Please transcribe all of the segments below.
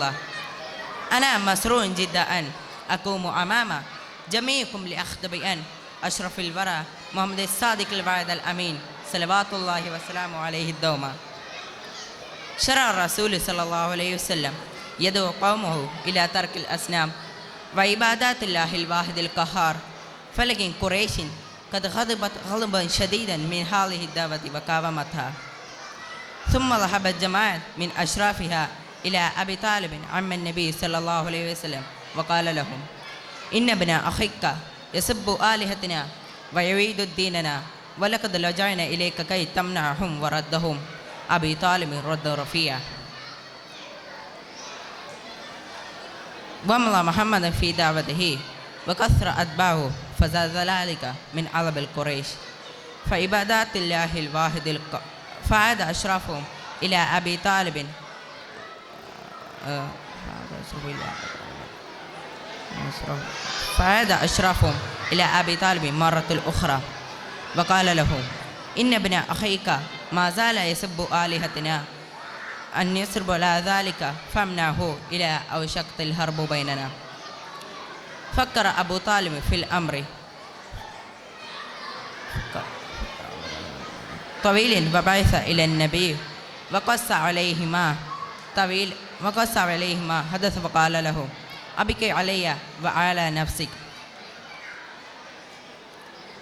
الله. أنا مسرور جدا أن أقوم أمام جميعكم لأخطب أن أشرف الورى محمد الصادق الوعد الأمين صلوات الله وسلامه عليه الدوما. شرع الرسول صلى الله عليه وسلم يدعو قومه إلى ترك الأصنام وعبادات الله الواحد القهار، فلكن قريش قد غضبت غضبا شديدا من هذه الدعوة وقاومتها. ثم ذهبت جماعة من أشرافها إلى أبي طالب عم النبي صلى الله عليه وسلم وقال لهم: إن ابن أخيك يسب آلهتنا ويعيد ديننا، ولقد لجأنا إليك كي تمنعهم وردهم. أبي طالب رد رفيعا. ومضى محمد في دعوته وكثر أتباعه، فزاد ذلك من عذاب القريش فعبادات الله الواحد فعاد أشرافهم إلى أبي طالب فعاد أشرافهم إلى أبي طالب مرة أخرى وقال له: إن ابن أخيك ما زال يسب آلهتنا أن يسرب على ذلك فامنعه إلى أوشكت الحرب بيننا. فكر أبو طالب في الأمر طويل وبعث إلى النبي وقص عليه ما حدث وقال له: أبكي علي وعلى نفسك.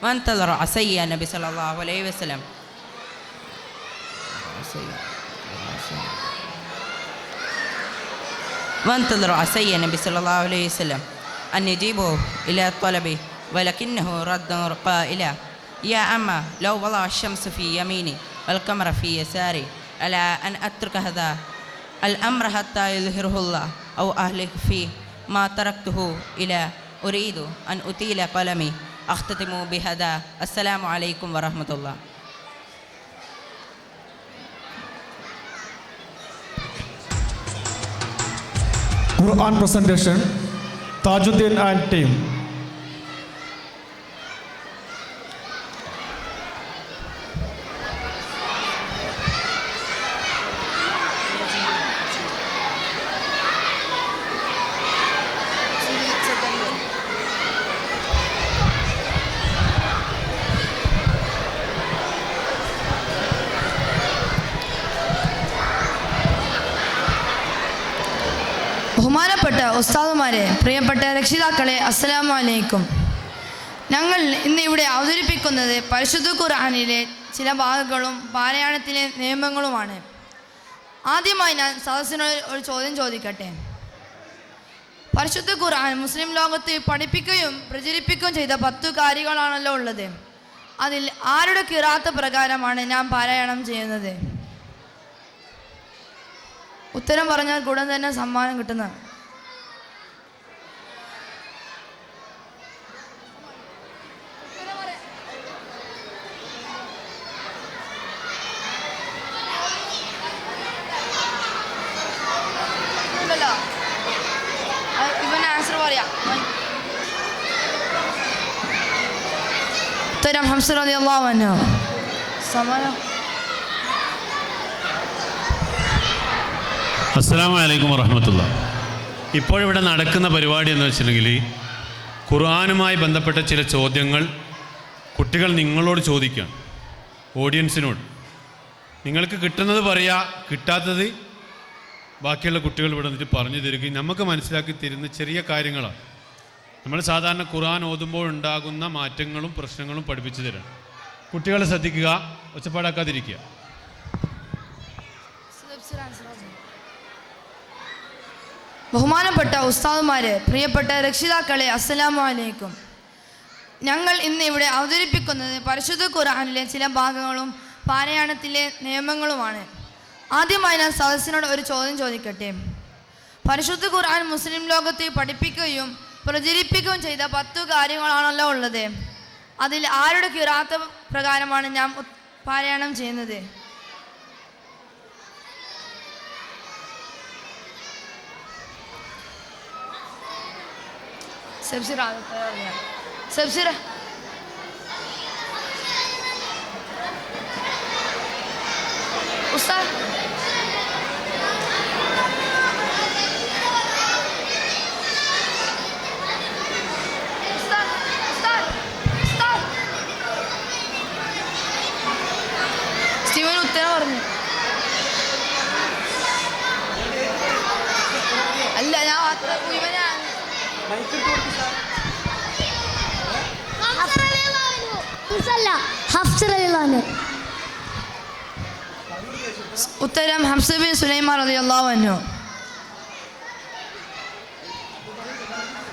وانتظر عصي النبي صلى الله عليه وسلم أن يجيبه إلى الطلب، ولكنه رد قائلا: يا أما لو وضع الشمس في يميني والقمر في يساري ألا أن أترك هذا الأمر حتى يظهره الله أو أهلك فيه ما تركته إلى أريد أن أطيل قلمي. أختتم بهذا. السلام عليكم ورحمة الله. Quran presentation, Tajuddin and team. ബഹുമാനപ്പെട്ട ഉസ്താദുമാരെ, പ്രിയപ്പെട്ട രക്ഷിതാക്കളെ, അസ്സലാമു അലൈക്കും. ഞങ്ങൾ ഇന്ന് ഇവിടെ അവതരിപ്പിക്കുന്നത് പരിശുദ്ധ ഖുർആനിലെ ചില ഭാഗങ്ങളും പാരായണത്തിലെ നിയമങ്ങളുമാണ്. ആദ്യമായി ഞാൻ സദസ്സിനോട് ഒരു ചോദ്യം ചോദിക്കട്ടെ. പരിശുദ്ധ ഖുർആൻ മുസ്ലിം ലോകത്ത് പഠിപ്പിക്കുകയും പ്രചരിപ്പിക്കുകയും ചെയ്ത 10 കാര്യങ്ങളാണല്ലോ ഉള്ളത്. അതിൽ ആരുടെ ഖിറാഅത്ത് പ്രകാരമാണ് ഞാൻ പാരായണം ചെയ്യുന്നത്? ഉത്തരം പറഞ്ഞാൽ ഉടൻ തന്നെ സമ്മാനം കിട്ടുന്നതാണ്. ഇവന് ആൻസർ പറയാം. ഉത്തരം ഹംസ റളിയല്ലാഹു അൻഹു. സമ്മാനം. അസ്സലാമു അലൈക്കും വറഹ്മത്തുള്ളാഹി. ഇപ്പോഴിവിടെ നടക്കുന്ന പരിപാടി എന്ന് വെച്ചിട്ടുണ്ടെങ്കിൽ ഖുർആനുമായി ബന്ധപ്പെട്ട ചില ചോദ്യങ്ങൾ കുട്ടികൾ നിങ്ങളോട് ചോദിക്കുകയാണ്, ഓഡിയൻസിനോട്. നിങ്ങൾക്ക് കിട്ടുന്നത് പറയുക, കിട്ടാത്തത് ബാക്കിയുള്ള കുട്ടികൾ ഇവിടെ നിന്നിട്ട് പറഞ്ഞു തരികയും നമുക്ക് മനസ്സിലാക്കി തരുന്ന ചെറിയ കാര്യങ്ങളാണ്. നമ്മൾ സാധാരണ ഖുർആൻ ഓതുമ്പോൾ ഉണ്ടാകുന്ന മാറ്റങ്ങളും പ്രശ്നങ്ങളും പഠിപ്പിച്ചു തരാം. കുട്ടികളെ ശ്രദ്ധിക്കുക, ഒച്ചപ്പാടാക്കാതിരിക്കുക. ബഹുമാനപ്പെട്ട ഉസ്താദുമാരെ, പ്രിയപ്പെട്ട രക്ഷിതാക്കളെ, അസ്സലാമു അലൈക്കും. ഞങ്ങൾ ഇന്ന് ഇവിടെ അവതരിപ്പിക്കുന്നത് പരിശുദ്ധ ഖുർആനിലെ ചില ഭാഗങ്ങളും പാരായണത്തിലെ നിയമങ്ങളുമാണ്. ആദ്യമായി ഞാൻ സദസ്സിനോട് ഒരു ചോദ്യം ചോദിക്കട്ടെ. പരിശുദ്ധ ഖുർആൻ മുസ്ലിം ലോകത്ത് പഠിപ്പിക്കുകയും പ്രചരിപ്പിക്കുകയും ചെയ്ത 10 കാര്യങ്ങളാണല്ലോ ഉള്ളത്. അതിൽ ആരുടെ ഖിറാഅത്ത് പ്രകാരമാണ് ഞാൻ പാരായണം ചെയ്യുന്നത്? സബ്സിറ ഉസ്താദ് ഇല്ല, ഞാൻ അത്ര മുഴുവനാണ്. ഉത്തരം ഹംസ ബിൻ സുലൈമാൻ റളിയല്ലാഹു അൻഹു.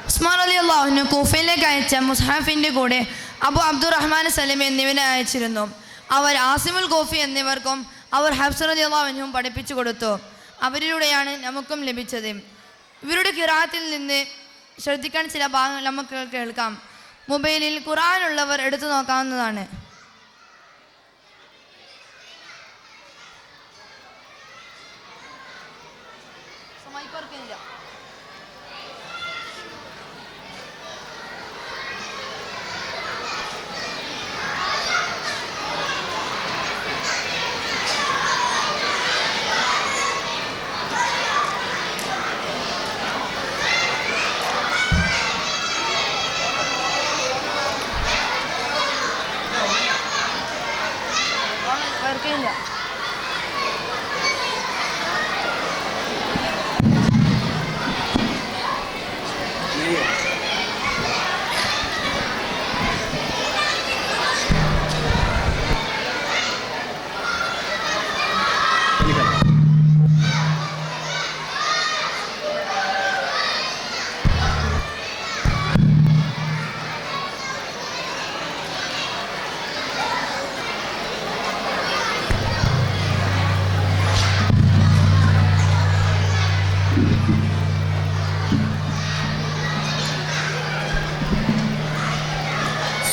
ഉസ്മാൻ റളിയല്ലാഹു അൻഹു കൂഫയിലേക്ക് അയച്ച മുസ്ഹഫിൻ്റെ കൂടെ അബു അബ്ദുറഹ്മാൻ സലമി എന്നിവനെ അയച്ചിരുന്നു. അവർ ആസിമുൽ കോഫി എന്നിവർക്കും അവർ ഹഫ്സ റളിയല്ലാഹു അൻഹും പഠിപ്പിച്ചു കൊടുത്തു. അവരിലൂടെയാണ് നമുക്കും ലഭിച്ചത്. ഇവരുടെ ഖിറാഅത്തിൽ നിന്ന് ശ്രദ്ധിക്കാൻ ചില ഭാഗങ്ങൾ നമുക്ക് കേൾക്കാം. മൊബൈലിൽ ഖുർആനുള്ളവർ എടുത്തു നോക്കാവുന്നതാണ്.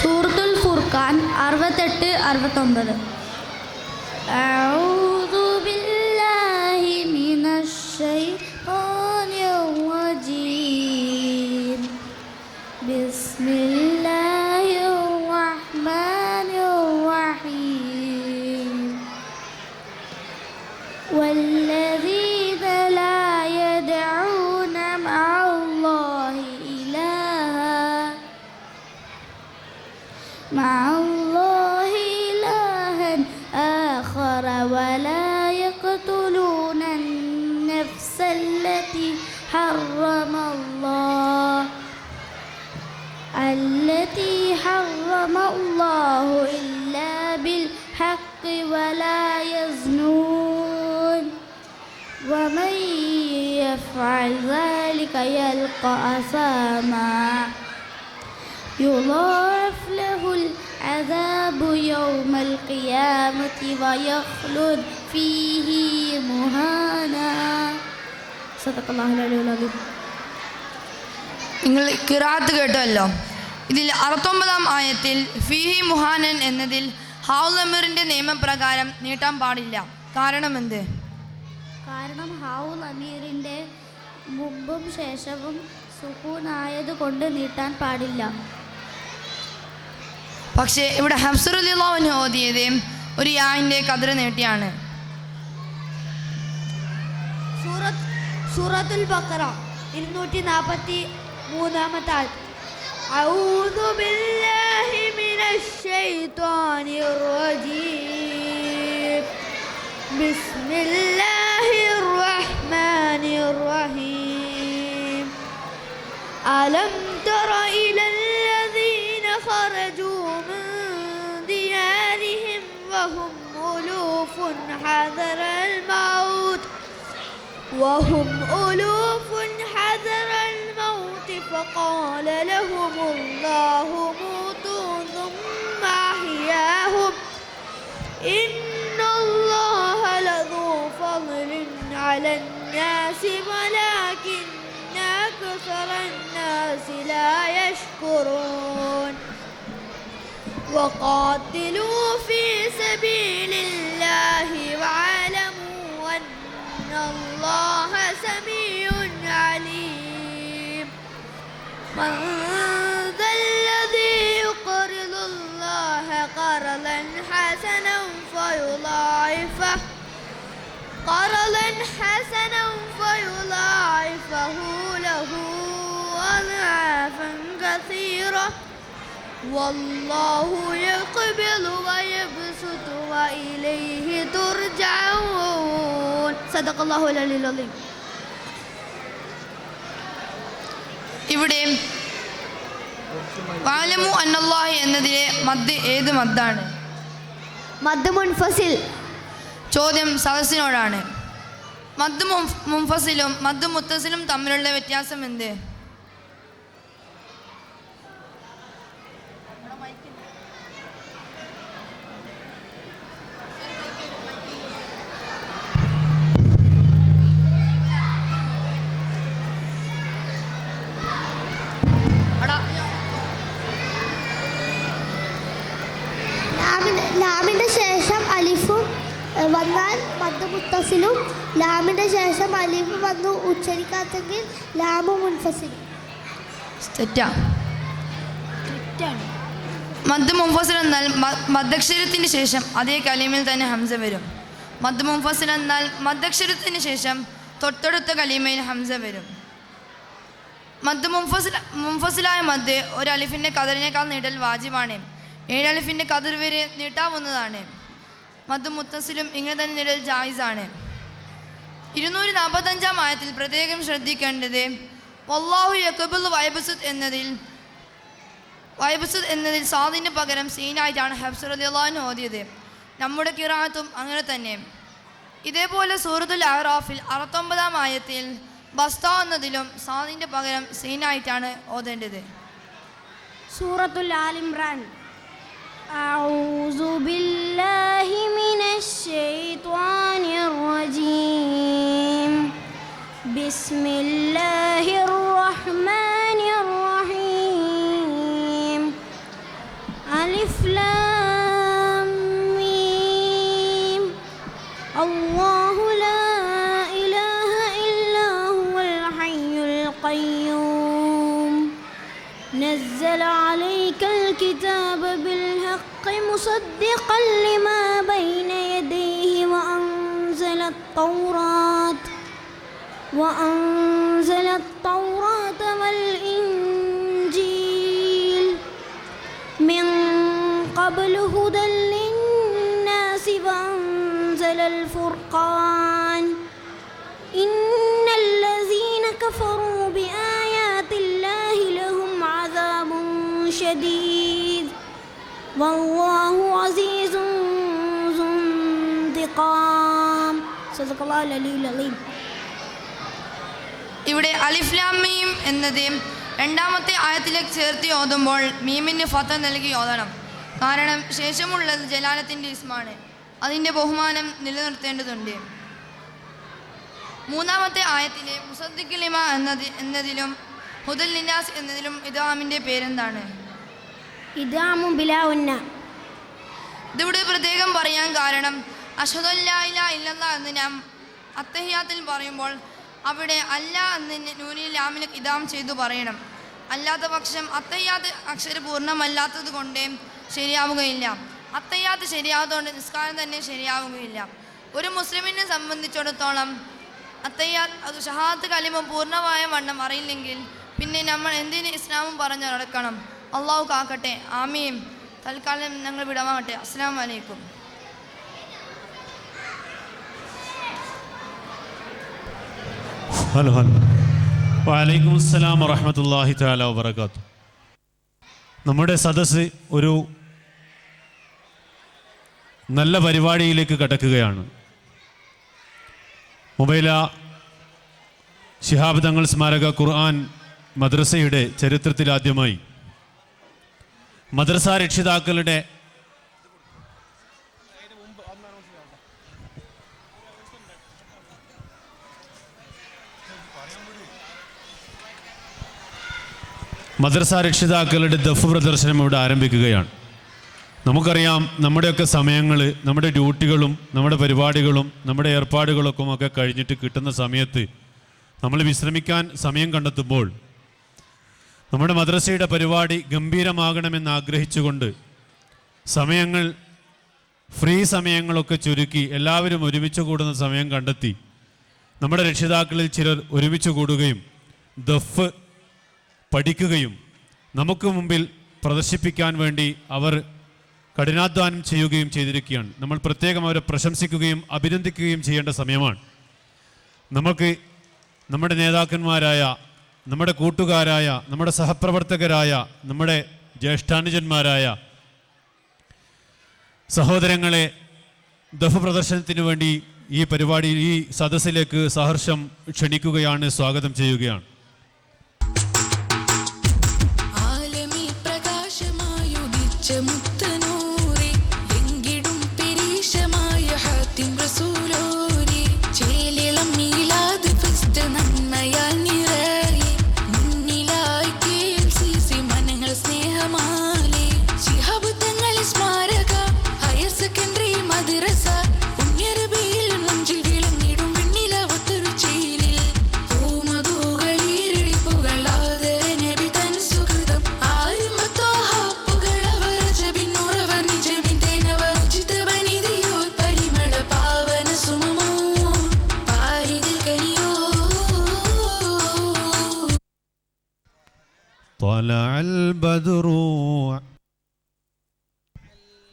സൂറത്തുൽ ഫുർഖാൻ 68-69. അഊദു ബില്ലാഹി മിനശ് ശൈത്വാനിർ റജീം. ബിസ്മില്ലാഹിർ റഹ്മാനിർ റഹീം. വല്ലദീന ലാ യദ്ഊന മഅല്ലാഹി مع الله إلها آخر ولا يقتلون النفس التي حرم الله إلا بالحق ولا يزنون ومن يفعل ذلك يلقى أثاما يضاعف له العذاب يوم القيامة ويخلد فيه مهانا صدق الله العلي العظيم. നിങ്ങൾ ഖിറാഅത്ത് കേട്ടല്ലോ. ഇതിൽ 69-ാം ആയത്തിൽ ഫീഹി മുഹാനൻ എന്നതിൽ ഹൗൽ അമീറിൻ്റെ നിയമപ്രകാരം നീട്ടാൻ പാടില്ല. കാരണം എന്ത്? കാരണം ഹൗൽ അമീറിൻ്റെ മുമ്പും ശേഷവും സുക്കൂനായത് കൊണ്ട് നീട്ടാൻ പാടില്ല. പക്ഷേ ഇവിടെ ഹഫ്സ റളിയല്ലാഹു അൻഹു ഓതിയത് ഒരു യാഇൻ്റെ ഖദർ നീട്ടിയാണ്. സൂറത്തുൽ ബഖറ 243-ാമത്തെ ആയത്ത്. അഊദു ബില്ലാഹി മിനശ് ശൈത്വാനിർ റജീം. ബിസ്മില്ലാഹിർ റഹ്മാനിർ റഹീം. അലം തറ ഇലല്ലദീന ഖറജൂ മിൻ ദിയാരിഹിം വഹും ഉലൂഫുൻ ഹദറൽ മൗത്ത് فقال لهم الله موتوا ثم أحياهم إن الله لذو فضل على الناس ولكن أكثر الناس لا يشكرون. وقاتلوا في سبيل الله واعلموا أن الله سميع عليم. من ذا الذي يقرض الله قرضا حسنا فيضاعفه له أضعافا كثيرة والله يقبض ويبسط وإليه ترجعون. صدق الله العلي العظيم. ഇവിടെ വഅലമു അന്നല്ലാഹി എന്നതിലെ മദ് ഏത് മദ്ദാണ്? മദ് മുൻഫസിൽ. ചോദ്യം സദസ്സിനോടാണ്. മദ് മുൻഫസിലും മദ് മുത്തസിലും തമ്മിലുള്ള വ്യത്യാസം എന്ത്? ലാമിൻ്റെ ശേഷം അലിഫും വന്നാൽ മദ് മുത്തസിലും, ലാമിൻ്റെ ശേഷം അലിഫ് വന്നു ഉച്ചരിക്കാത്തെങ്കിൽ ലാമു മുൻഫസിലും. മദ് മുൻഫസിൽ എന്നാൽ മദ്ദക്ഷരത്തിന് ശേഷം അതേ കലീമിൽ തന്നെ ഹംസ വരും. മദ് മുൻഫസിൽ എന്നാൽ മദ്ദക്ഷരത്തിന് ശേഷം തൊട്ടടുത്ത കലീമയിൽ ഹംസ വരും. മദ് മുൻഫസിലായ മദ് ഒരു അലിഫിൻ്റെ കതിറിനേക്കാൾ നീട്ടൽ വാജിബാണ്. 7 അലിഫിൻ്റെ കതിർ വരെ നീട്ടാവുന്നതാണ്. മദ് മുത്തസിലും ഇങ്ങനെ തന്നെ നീട്ടൽ ജായിസാണ്. 245-ാം ആയത്തിൽ പ്രത്യേകം ശ്രദ്ധിക്കേണ്ടത് വല്ലാഹു യഖ്ബിലു വയബ്സുത്ത് എന്നതിൽ സാദിന് പകരം സീനായിട്ടാണ് ഹഫ്സ് റളിയല്ലാഹു അൻഹു ഓതിയത്. നമ്മുടെ ഖിറാഅത്തും അങ്ങനെ തന്നെ. ഇതേപോലെ സൂറത്തുൽ അഅറാഫിൽ 69-ാം ആയത്തിൽ ബസ്ത എന്നതിലും സാദിൻ്റെ പകരം സീനായിട്ടാണ് ഓതേണ്ടത്. സൂറത്തുൽ ആൽ ഇംറാൻ. അഊസു ബില്ലാഹി മിനശ് ശൈത്വാനിർ റജീം. ബിസ്മില്ലാഹിർ റഹ്മാനിർ റഹീം. അലിഫ് ലാം മീം. അല്ലാഹു ലാ ഇലാഹ ഇല്ലാ ഹുവൽ ഹയ്യുൽ ഖയ്യൂം. നസ്സല അലൈക്കൽ കിതാബ ബിൽ ഹഖ് മുസദ്ദിഖൻ ലിമാ ബൈന യദൈഹി وأنزل التوراة والإنجيل من قبل هدى للناس وأنزل الفرقان إن الذين كفروا بآيات الله لهم عذاب شديد والله عزيز ذو انتقام. صدق الله العلي العظيم. ഇവിടെ അലിഫ് ലാം മീം എന്നത് രണ്ടാമത്തെ ആയത്തിലേക്ക് ചേർത്ത് ഓതുമ്പോൾ മീമിന് ഫത നൽകി ഓതണം. കാരണം ശേഷമുള്ളത് ജലാലത്തിൻ്റെ ഇസ്മാണ്. അതിൻ്റെ ബഹുമാനം നിലനിർത്തേണ്ടതുണ്ട്. മൂന്നാമത്തെ ആയത്തിലെ മുസദ്ദിഖ് ലിമ എന്നതിലും ഹുദൽ ലിന്നാസ് എന്നതിലും ഇദ്ഗാമിൻ്റെ പേരെന്താണ്? ഇദ്ഗാമു ബിലാ ഉന്ന. ഇതിവിടെ പ്രത്യേകം പറയാൻ കാരണം അഷ്ഹദു അല്ലാ ഇലാഹ ഇല്ലല്ലാഹ് എന്ന് നാം അത്തഹിയാത്തിൽ പറയുമ്പോൾ അവിടെ അല്ല എന്ന് നൂനിൽ ലാമിന് ഇദാം ചെയ്തു പറയണം. അല്ലാത്ത പക്ഷം അത്തയ്യാത്ത് അക്ഷരപൂർണ്ണമല്ലാത്തത് കൊണ്ട് ശരിയാവുകയില്ല. അത്തയ്യാത്ത് ശരിയാവുന്നതുകൊണ്ട് നിസ്കാരം തന്നെ ശരിയാവുകയില്ല. ഒരു മുസ്ലിമിനെ സംബന്ധിച്ചിടത്തോളം അത്തയ്യാത്ത് ഷഹാദത്ത് കലിമ പൂർണ്ണമായ വണ്ണം അറിയില്ലെങ്കിൽ പിന്നെ നമ്മൾ എന്തിന് ഇസ്ലാമും പറഞ്ഞു നടക്കണം. അള്ളാഹു കാക്കട്ടെ. ആമീൻ. തൽക്കാലം ഞങ്ങൾ വിടവാകട്ടെ. അസ്സലാമു അലൈക്കും. ഹലോ വഅലൈക്കും അസ്സലാം വറഹ്മത്തുള്ളാഹി തആല വബറകാത്തു. നമ്മുടെ സദസ്സ് ഒരു നല്ല പരിപാടിയിലേക്ക് കടക്കുകയാണ്. മൊബൈല ശിഹാബ് തങ്ങൾ സ്മാരക ഖുർആൻ മദ്രസയുടെ ചരിത്രത്തിലാദ്യമായി മദ്രസ രക്ഷിതാക്കളുടെ ദഫ് പ്രദർശനം ഇവിടെ ആരംഭിക്കുകയാണ്. നമുക്കറിയാം നമ്മുടെയൊക്കെ സമയങ്ങൾ, നമ്മുടെ ഡ്യൂട്ടികളും നമ്മുടെ പരിപാടികളും നമ്മുടെ ഏർപ്പാടുകളൊക്കെ ഒക്കെ കഴിഞ്ഞിട്ട് കിട്ടുന്ന സമയത്ത് നമ്മൾ വിശ്രമിക്കാൻ സമയം കണ്ടെത്തുമ്പോൾ നമ്മുടെ മദ്രസയുടെ പരിപാടി ഗംഭീരമാകണമെന്ന് ആഗ്രഹിച്ചുകൊണ്ട് സമയങ്ങൾ, ഫ്രീ സമയങ്ങളൊക്കെ ചുരുക്കി എല്ലാവരും ഒരുമിച്ച് കൂടുന്ന സമയം കണ്ടെത്തി നമ്മുടെ രക്ഷിതാക്കളിൽ ചിലർ ഒരുമിച്ച് കൂടുകയും ദഫ് പഠിക്കുകയും നമുക്ക് മുമ്പിൽ പ്രദർശിപ്പിക്കാൻ വേണ്ടി അവർ കഠിനാധ്വാനം ചെയ്യുകയും ചെയ്തിരിക്കുകയാണ്. നമ്മൾ പ്രത്യേകം അവരെ പ്രശംസിക്കുകയും അഭിനന്ദിക്കുകയും ചെയ്യേണ്ട സമയമാണ്. നമുക്ക് നമ്മുടെ നേതാക്കന്മാരായ നമ്മുടെ കൂട്ടുകാരായ, നമ്മുടെ സഹപ്രവർത്തകരായ, നമ്മുടെ ജ്യേഷ്ഠാനുജന്മാരായ സഹോദരങ്ങളെ ദഫ് പ്രദർശനത്തിന് വേണ്ടി ഈ പരിപാടിയിൽ, ഈ സദസ്സിലേക്ക് സഹർഷം ക്ഷണിക്കുകയാണ്, സ്വാഗതം ചെയ്യുകയാണ്.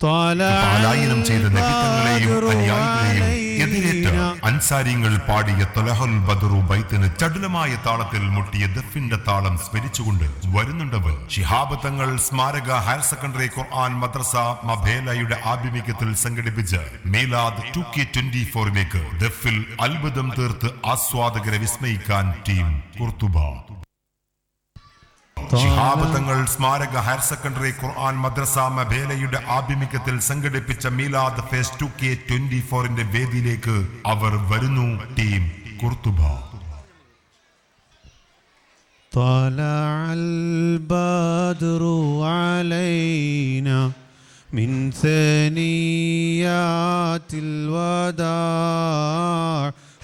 പാലായനം ചെയ്ത നബിതങ്ങളെയും അനുയായികളെയും എതിരേറ്റ അൻസാരിങ്ങൾ പാടിയ ത്വലഹൽ ബദ്റു ബൈത്തിന് ചടുലമായ താളത്തിൽ മുട്ടിയ ദഫിന്റെ താളം സ്മരിച്ചുകൊണ്ട് വരുന്നുണ്ടവർ. ശിഹാബ് തങ്ങൾ സ്മാരക ഹയർ സെക്കൻഡറി ഖുർആൻ മദ്രസ മഭേലയുടെ ആഭിമുഖ്യത്തിൽ സംഘടിപ്പിച്ച മീലാദ് 2K24ലേക്ക് ദഫിൽ അത്ഭുതം തീർത്ത് ആസ്വാദകരെ വിസ്മയിക്കാൻ ടീം കുർത്തുബ. ശിഹാബ് തങ്ങൾ സ്മാരക ഹയർ സെക്കൻഡറി ഖുർആൻ മദ്രസ മഭേലയുടെ ആഭിമുഖ്യത്തിൽ സംഘടിപ്പിച്ച മീലാദ് ഫേസ് 2K24ന്റെ വേദിയിലേക്ക് അവർ വരുന്നു. ടീം കുർത്തുബ. طلع البدر علينا من ثنيات الوداع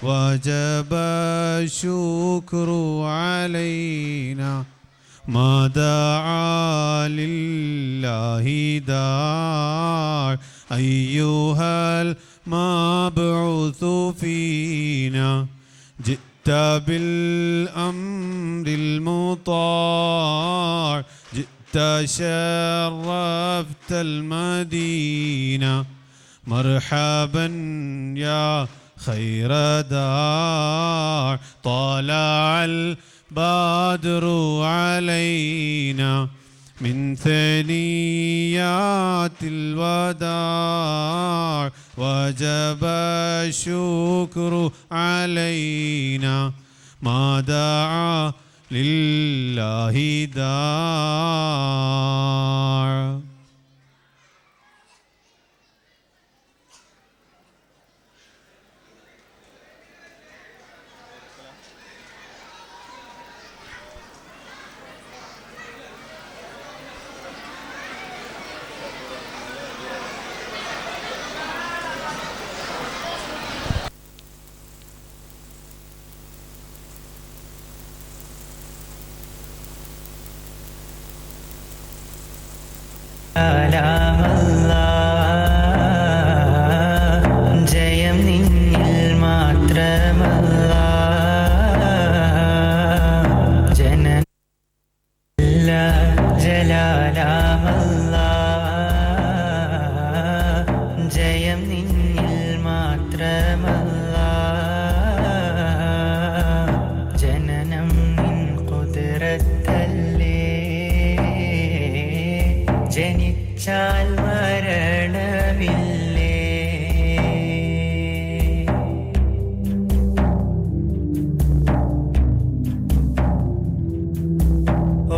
وجب الشكر علينا ما دعا لله داع أيها المبعوث فينا جئت بالأمر المطاع جئت شرفت المدينة مرحبا يا خير داع طلع البدر علينا من ثنيات الوداع وجب الشكر علينا ما دعا لله داع. ജയം നിന്നിൽ മാത്രമല്ല, ജനല്ല ജലാലാമല്ല. ജയം നിന്നിൽ മാത്രമല്ല, ജനനം നിൻ ഖുദ്റത്തല്ലേ. ജനിച്ചാൽ മരണമില്ലേ.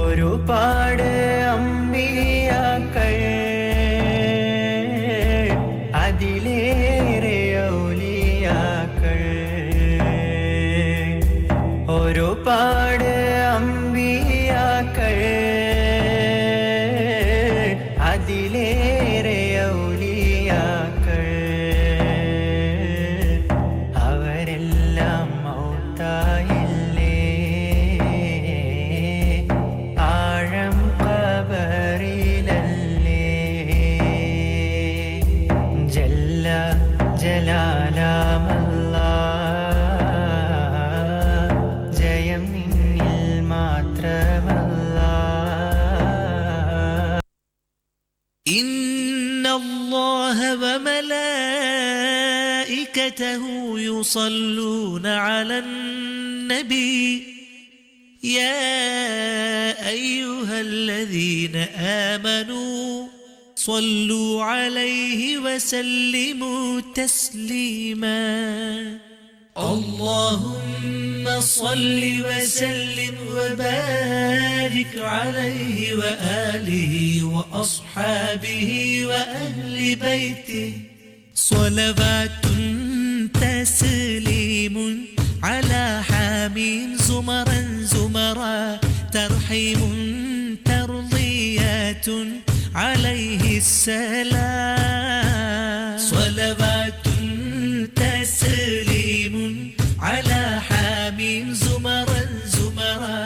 ഒരുപാട് അമ്പിയാക്കൾ, അതിലേറെ ഔലിയാക്കൾ. ഒരുപാട് അമ്പിയാക്കൾ, അതിലേറെ ഔലിയാക്കൾ. അവരെല്ലാം മൗത്തായില്ലേ, ആഴം ഖബറിലല്ലേ. ജല്ല ജലാലാമല്ല, ജയം നിന്നിൽ മാത്രമല്ല. إن الله وملائكته يصلون على النبي يا أيها الذين آمنوا صلوا عليه وسلموا تسليما اللهم صل وسلم وبارك عليه وآله وأصحابه وأهل بيته صلوات تسليم على حامين زمرا زمرا ترحيم ترضيات عليه السلام صلوات تسليم على حامين زمرا زمرا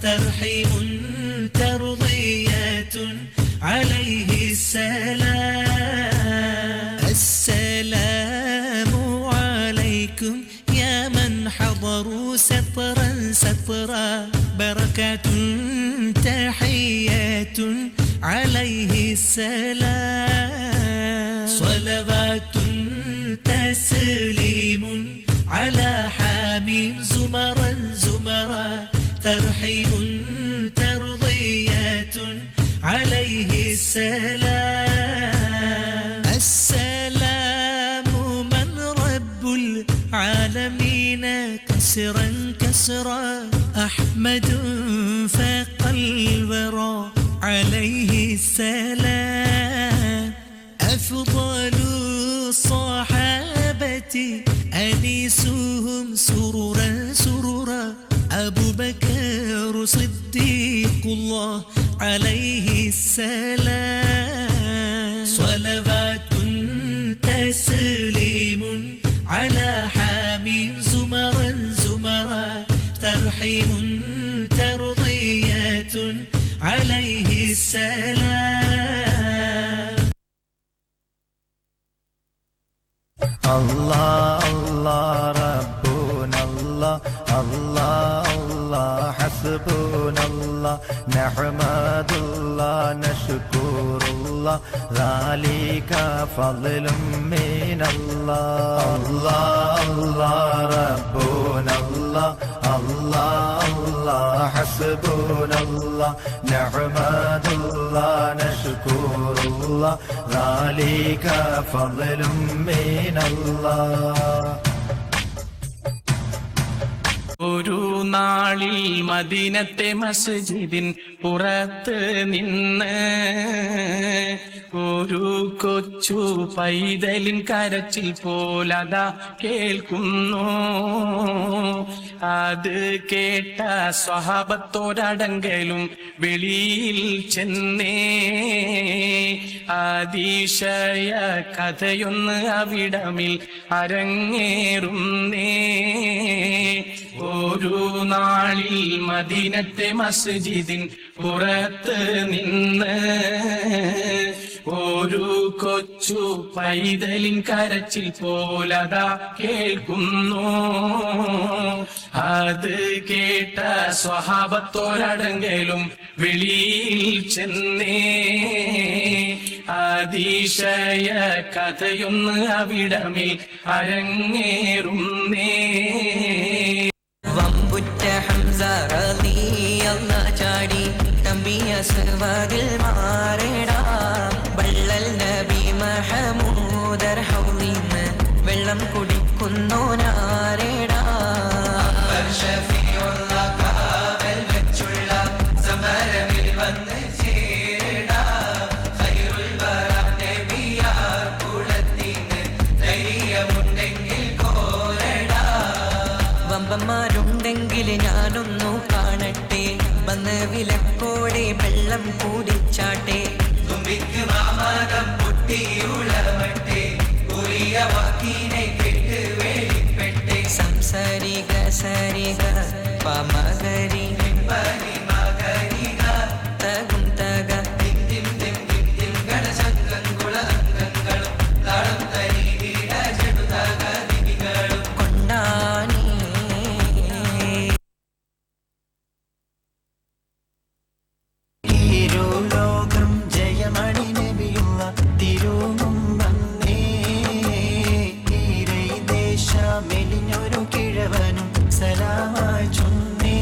ترحيم ترضيات عليه السلام السلام عليكم يا من حضروا سطرا سطرا بركات تحيات عليه السلام صلوات تسليم على حامين زمرا زمرا ترحيم ترضيات عليه السلام السلام من رب العالمين كسرا كسرا أحمد فاق الورى عليه السلام أفضل الصحابة أنيسهم سرورا سرورا أبو بكر صديق الله عليه السلام صلوات تسليم على حامين زمرا زمرا ترحيم ترضيات عليه السلام الله الله ربنا الله الله الله حسبنا الله نحمد الله نشكر الله ذلك فضل من الله الله الله ربنا الله الله الله حسبنا الله نحمد الله نشكر الله ذلك فضل من الله ഒരു നാളിൽ മദീനത്തെ മസ്ജിദിൻ പുറത്ത് നിന്ന് ഒരു കൊച്ചു പൈതലിൻ കരച്ചിൽ പോലതാ കേൾക്കുന്നു. അത് കേട്ട സ്വഹാബത്തോരടങ്കലും വെളിയിൽ ചെന്നേ അതിശയ കഥയൊന്ന് അവിടമിൽ അരങ്ങേറുന്നേ. ഒരു നാളിൽ മദീനത്തെ മസ്ജിദിൻ പുറത്ത് നിന്ന് ഒരു കൊച്ചു പൈതലിൻ കരച്ചിൽ പോലതാ കേൾക്കുന്നു. അത് കേട്ട സ്വഹാബത്തോരടങ്കലും വെളിയിൽ ചെന്നേ അതിശയ കഥയൊന്ന് അവിടമിൽ അരങ്ങേറുന്നേ. വമ്പുറ്റ ഹംസ റളിയല്ലാഹു ചാടി തമ്പിയ സർവദിൽ മാറേടാ. വള്ളൽ നബി മഹമൂദർ ഹൗലിന്ന് വെള്ളം കുടിക്കുന്നോനാരേടാ. ഷഫീഉള്ള കാവൽ വെച്ചുള്ള സമരമിൽ വന്ന് ചേരടാ. ഖൈറുൽ വറ നബിയാർ കുലത്തിന് ധൈര്യമുണ്ടെങ്കിൽ കോരടാ. വമ്പന്മാരുണ്ടെങ്കിൽ ഞാനൊന്നു കാണട്ടെ, വന്ന് വിലക്കോടെ വെള്ളം കൂടിച്ചാട്ടെ. തുമ്പിക്ക് മാമാകം പൊട്ടിയുളവട്ടെ, ഉറിയ വാക്കിനെ കേട്ട് വെളിപ്പെട്ടെ. സംസരിക സരിക പമകരി മകരിക തകും തക ഗണശങ്കങ്കുള അംഗങ്ങളും താളം തരികിട ചെടുതക ദിവികളും കൊണ്ടാണി. ലോകം ജയമണി നബിയുള്ള തിരുവും വന്നേ. ദേശ മെലിഞ്ഞൊരു കിഴവനും സലാമായി ചൊന്നേ.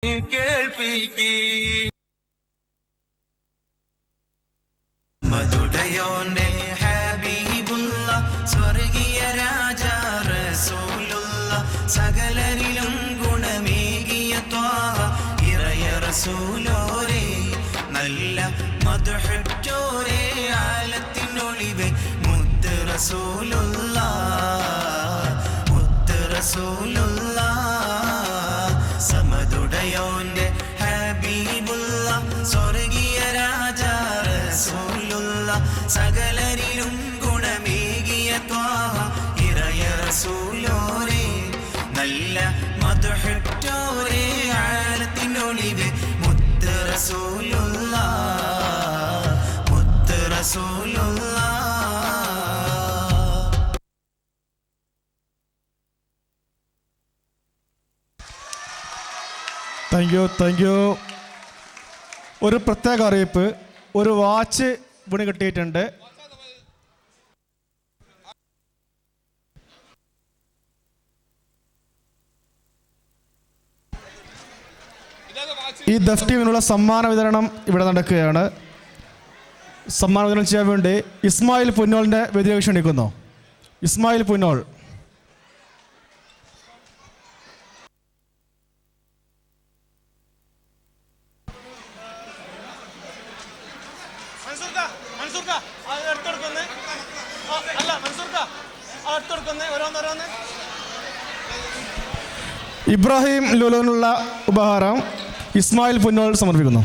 കേൾപ്പിക്കേ മധുടയോന്റെ ഹബീബുള്ള സ്വർഗീയ രാജാ റസൂലുള്ള സകലരിലും ഗുണമേകിയ ത്വാഹ ഇറയ റസൂലോരേ നല്ല മധുഹറ്റോരേ ആലത്തിനൊളിവേ മുത്ത് റസൂലുള്ള മുത്ത് റസൂലുള്ള സമതുടയോന്റെ ഹബീബുള്ള സ്വർഗീയ രാജാ റസൂലുള്ള സകലരിലും ഗുണമേകിയ ത്വാഹ ഇറയ റസൂലോരേ നല്ല മധുഹറ്റോരേ ആലത്തിനൊളിവേ മുത്ത് റസൂലുള്ള മുത്ത് റസൂലുള്ള. Thank you. ഒരു പ്രത്യേക അറിയിപ്പ്, ഒരു വാച്ച് പണി കിട്ടിയിട്ടുണ്ട്. ഈ ദഫ് ടീമിനുള്ള സമ്മാന വിതരണം ഇവിടെ നടക്കുകയാണ്. സമ്മാന വിതരണം ചെയ്യാൻ വേണ്ടി ഇസ്മായിൽ പുന്നോളിൻ്റെ വേദിയിലേക്ക് ക്ഷണിക്കുന്നു. ഇസ്മായിൽ പുന്നോൾ. ഇബ്രാഹിം ലുലുവിനുള്ള ഉപഹാരം ഇസ്മായിൽ പുന്നോൾ സമർപ്പിക്കുന്നു.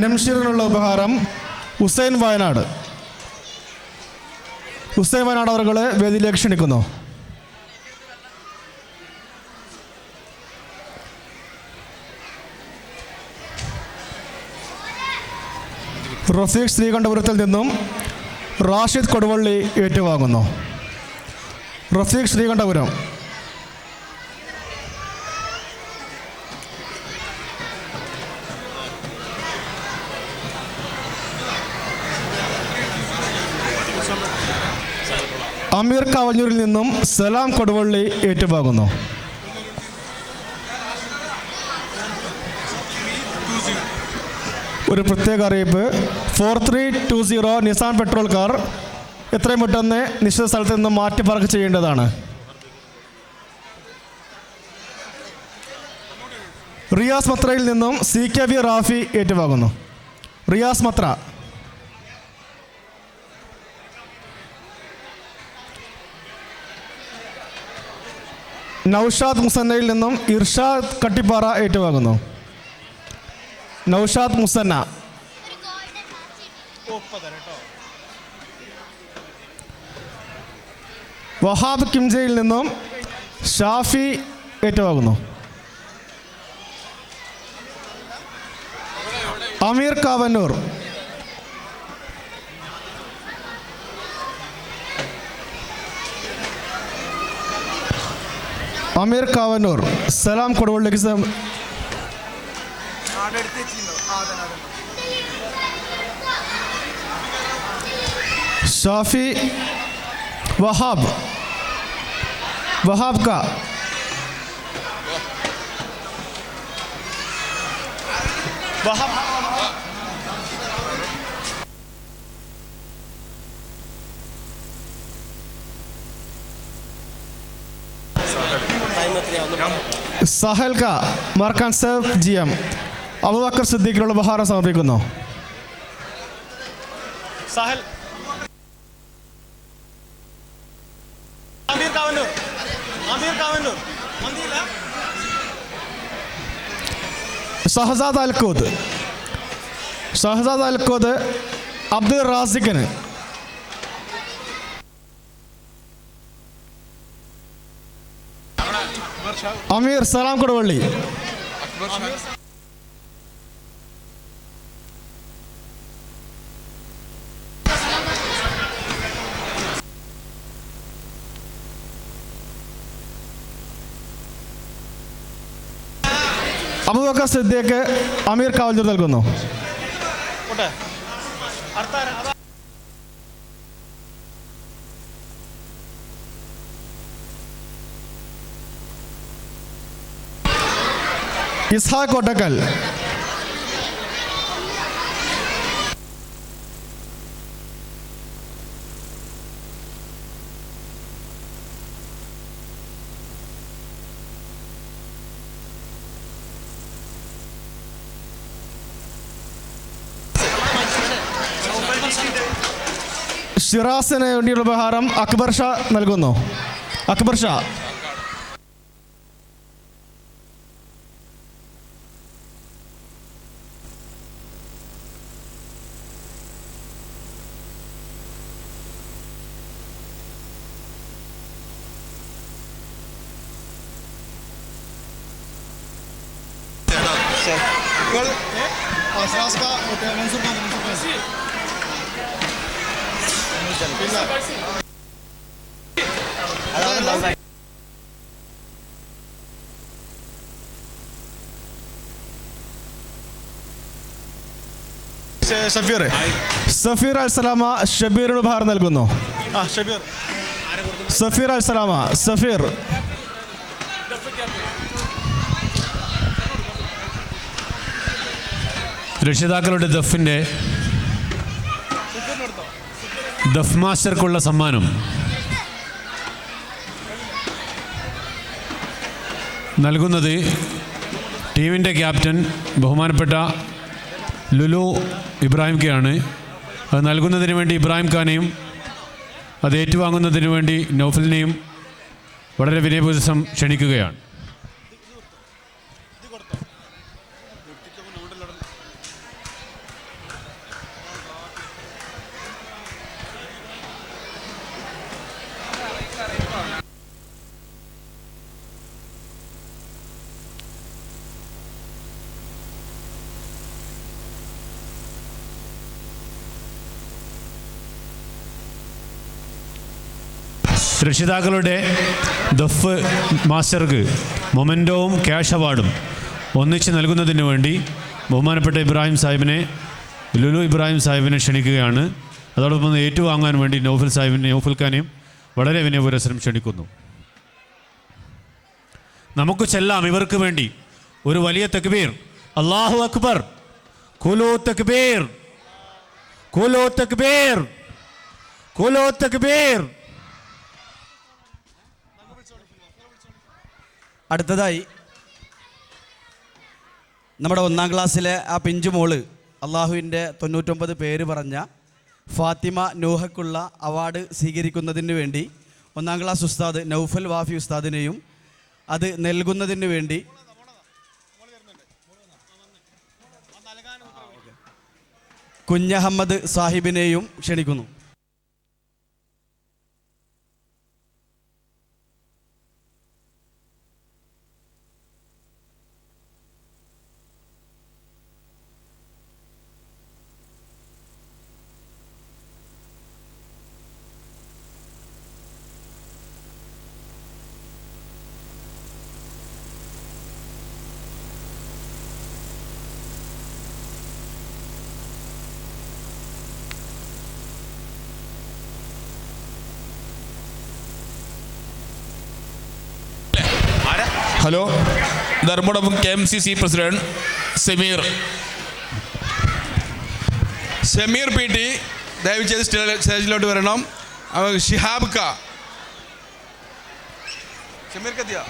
നംഷീറിനുള്ള ഉപഹാരം ഹുസൈൻ വയനാട്. ഹുസൈൻ വയനാട് അവരുടെ വേദിയിലേക്ക് ക്ഷണിക്കുന്നു. റഫീഖ് ശ്രീകണ്ഠപുരത്തിൽ നിന്നും റാഷിദ് കൊടുവള്ളി ഏറ്റുവാങ്ങുന്നു. റഫീഖ് ശ്രീകണ്ഠപുരം. അമീർ കാവഞ്ഞൂരിൽ നിന്നും സലാം കൊടുവള്ളി ഏറ്റുവാങ്ങുന്നു. ഒരു പ്രത്യേക അറിയിപ്പ്, 4320 നിസാൻ പെട്രോൾ കാർ എത്രയും പെട്ടെന്ന് നിശ്ചിത സ്ഥലത്ത് നിന്ന് മാറ്റി പാർക്ക് ചെയ്യേണ്ടതാണ്. റിയാസ് മത്രയിൽ നിന്നും CKV റാഫി ഏറ്റുവാങ്ങുന്നു. റിയാസ് മത്ര. നൗഷാദ് മുസന്നയിൽ നിന്നും ഇർഷാദ് കട്ടിപ്പാറ ഏറ്റുവാങ്ങുന്നു. നൗഷാദ് മുസന്ന. വഹാബ് കിംജയിൽ നിന്നും ഷാഫി ഏറ്റുവാങ്ങുന്നു. അമീർ കാവന്നൂർ. അമീർ കാവന്നൂർ സലാം കൊടുവള്ളിക്ക് ഷാഫി വഹാബ് വഹാബ് का വഹാബ് साहल का मार्कान साहब GM अबूबकर सिद्दीഖിനുള്ള ഉപഹാരം സമർപ്പിക്കുന്നു. സാഹൽ. അമീർ കാവന്നൂർ. ഷഹസാദ് അൽക്കോദ് അബ്ദുൽ റാസിഖിന്. അമീർ സലാം കൊടുവള്ളി. അബൂബക്കർ സിദ്ദീഖ് അമീർ കാവൽജൂർ നൽകുന്നു. ഇസ്ഹാഖ് കോട്ടക്കൽ. ഷിറാസിന് വേണ്ടിയുള്ള ഉപഹാരം അക്ബർ ഷാ നൽകുന്നു. അക്ബർ ഷാ. സഫീർ അൽസലാമ ഷബീറിന് ഉപഹാരം നൽകുന്നു. സഫീർ അൽസലാമ. സഫീർ. രക്ഷിതാക്കളുടെ ദഫ് മാസ്റ്റർക്കുള്ള സമ്മാനം നൽകുന്നത് ടീമിൻ്റെ ക്യാപ്റ്റൻ ബഹുമാനപ്പെട്ട ലുലു ഇബ്രാഹിം കെയാണ്. അത് നൽകുന്നതിന് വേണ്ടി ഇബ്രാഹിം ഖാനെയും അത് ഏറ്റുവാങ്ങുന്നതിന് വേണ്ടി നൗഫലിനെയും വളരെ വിനയപൂർവ്വം ക്ഷണിക്കുകയാണ്. രക്ഷിതാക്കളുടെ ദഫ് മാസ്റ്റർക്ക് മൊമെൻറ്റോവും ക്യാഷ് അവാർഡും ഒന്നിച്ച് നൽകുന്നതിന് വേണ്ടി ബഹുമാനപ്പെട്ട ഇബ്രാഹിം സാഹിബിനെ, ലുലു ഇബ്രാഹിം സാഹിബിനെ ക്ഷണിക്കുകയാണ്. അതോടൊപ്പം ഏറ്റുവാങ്ങാൻ വേണ്ടി നൗഫൽ ഖാനെയും വളരെ വിനയപുരസ്സരം ക്ഷണിക്കുന്നു. നമുക്ക് ചെല്ലാം ഇവർക്ക് വേണ്ടി ഒരു വലിയ തക്ബീർ. അല്ലാഹു അക്ബർ. ഖുലൂ തക്ബീർ, ഖുലൂ തക്ബീർ, ഖുലൂ തക്ബീർ. അടുത്തതായി നമ്മുടെ 1-ാം ക്ലാസ്സിലെ ആ പിഞ്ചു മോള് അള്ളാഹുവിൻ്റെ 99 പേര് പറഞ്ഞ ഫാത്തിമ നൂഹക്കുള്ള അവാർഡ് സ്വീകരിക്കുന്നതിന് വേണ്ടി 1-ാം ക്ലാസ് ഉസ്താദ് നൗഫൽ വാഫി ഉസ്താദിനെയും അത് നൽകുന്നതിന് വേണ്ടി കുഞ്ഞഹമ്മദ് സാഹിബിനെയും ക്ഷണിക്കുന്നു. Hello, Dharmadam KMCC president Shameer PT ദയവ് ചെയ്ത് സ്റ്റേജിലോട്ട് വരണം. ഷിഹാബ് ക ഷമീർ കത്തിയ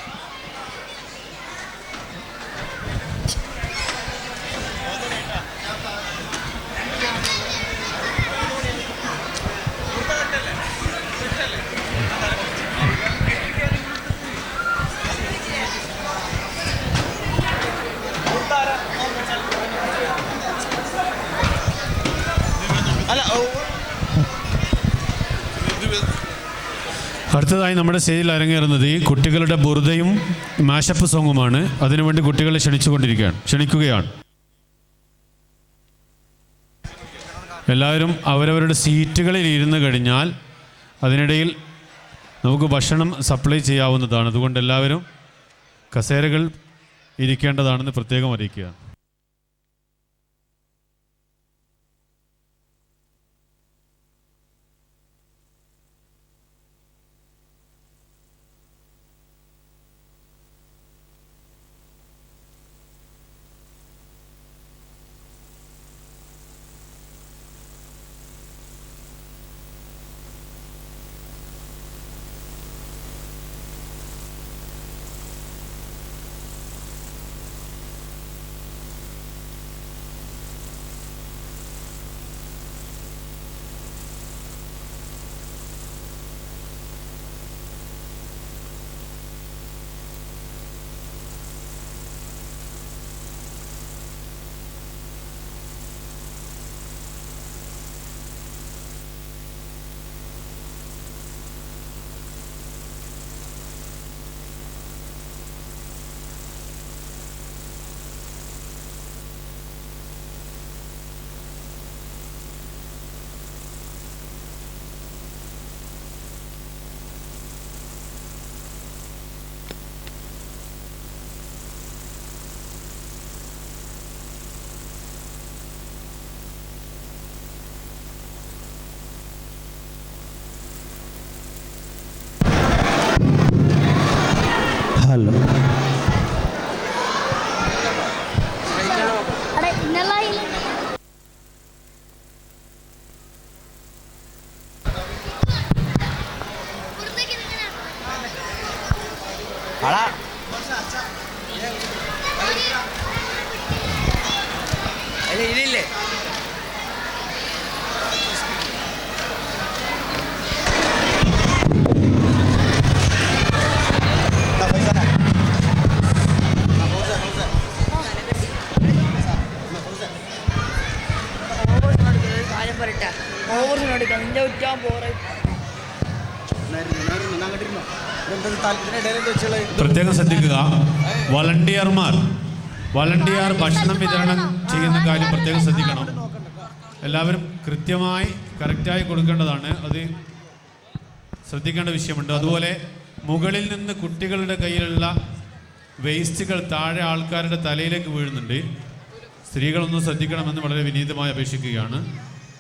അടുത്തതായി നമ്മുടെ സ്റ്റേജിൽ അരങ്ങേറുന്നത് ഈ കുട്ടികളുടെ ബുർദയും മാഷപ്പ് സോങ്ങുമാണ്. അതിനുവേണ്ടി കുട്ടികളെ ക്ഷണിക്കുകയാണ്. എല്ലാവരും അവരവരുടെ സീറ്റുകളിൽ ഇരുന്ന് കഴിഞ്ഞാൽ അതിനിടയിൽ നമുക്ക് ഭക്ഷണം സപ്ലൈ ചെയ്യാവുന്നതാണ്. അതുകൊണ്ട് എല്ലാവരും കസേരകൾ ഇരിക്കേണ്ടതാണെന്ന് പ്രത്യേകം അറിയിക്കുക. ഹലോ ഇല്ലേ പ്രത്യേകം ശ്രദ്ധിക്കുക, വളണ്ടിയർ ഭക്ഷണം വിതരണം ചെയ്യുന്ന കാര്യം പ്രത്യേകം ശ്രദ്ധിക്കണം. എല്ലാവരും കൃത്യമായി കറക്റ്റായി കൊടുക്കേണ്ടതാണ്. അത് ശ്രദ്ധിക്കേണ്ട വിഷയമുണ്ട്. അതുപോലെ മുകളിൽ നിന്ന് കുട്ടികളുടെ കയ്യിലുള്ള വേസ്റ്റുകൾ താഴെ ആൾക്കാരുടെ തലയിലേക്ക് വീഴുന്നുണ്ട്. സ്ത്രീകളൊന്നും ശ്രദ്ധിക്കണമെന്ന് വളരെ വിനീതമായി അപേക്ഷിക്കുകയാണ്.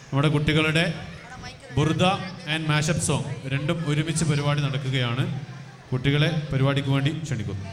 നമ്മുടെ കുട്ടികളുടെ ബുർദ ആൻഡ് മാഷപ്പ് സോങ് രണ്ടും ഒരുമിച്ച് പരിപാടി നടക്കുകയാണ്. കുട്ടികളെ പരിപാടിക്ക് വേണ്ടി ക്ഷണിക്കുന്നു.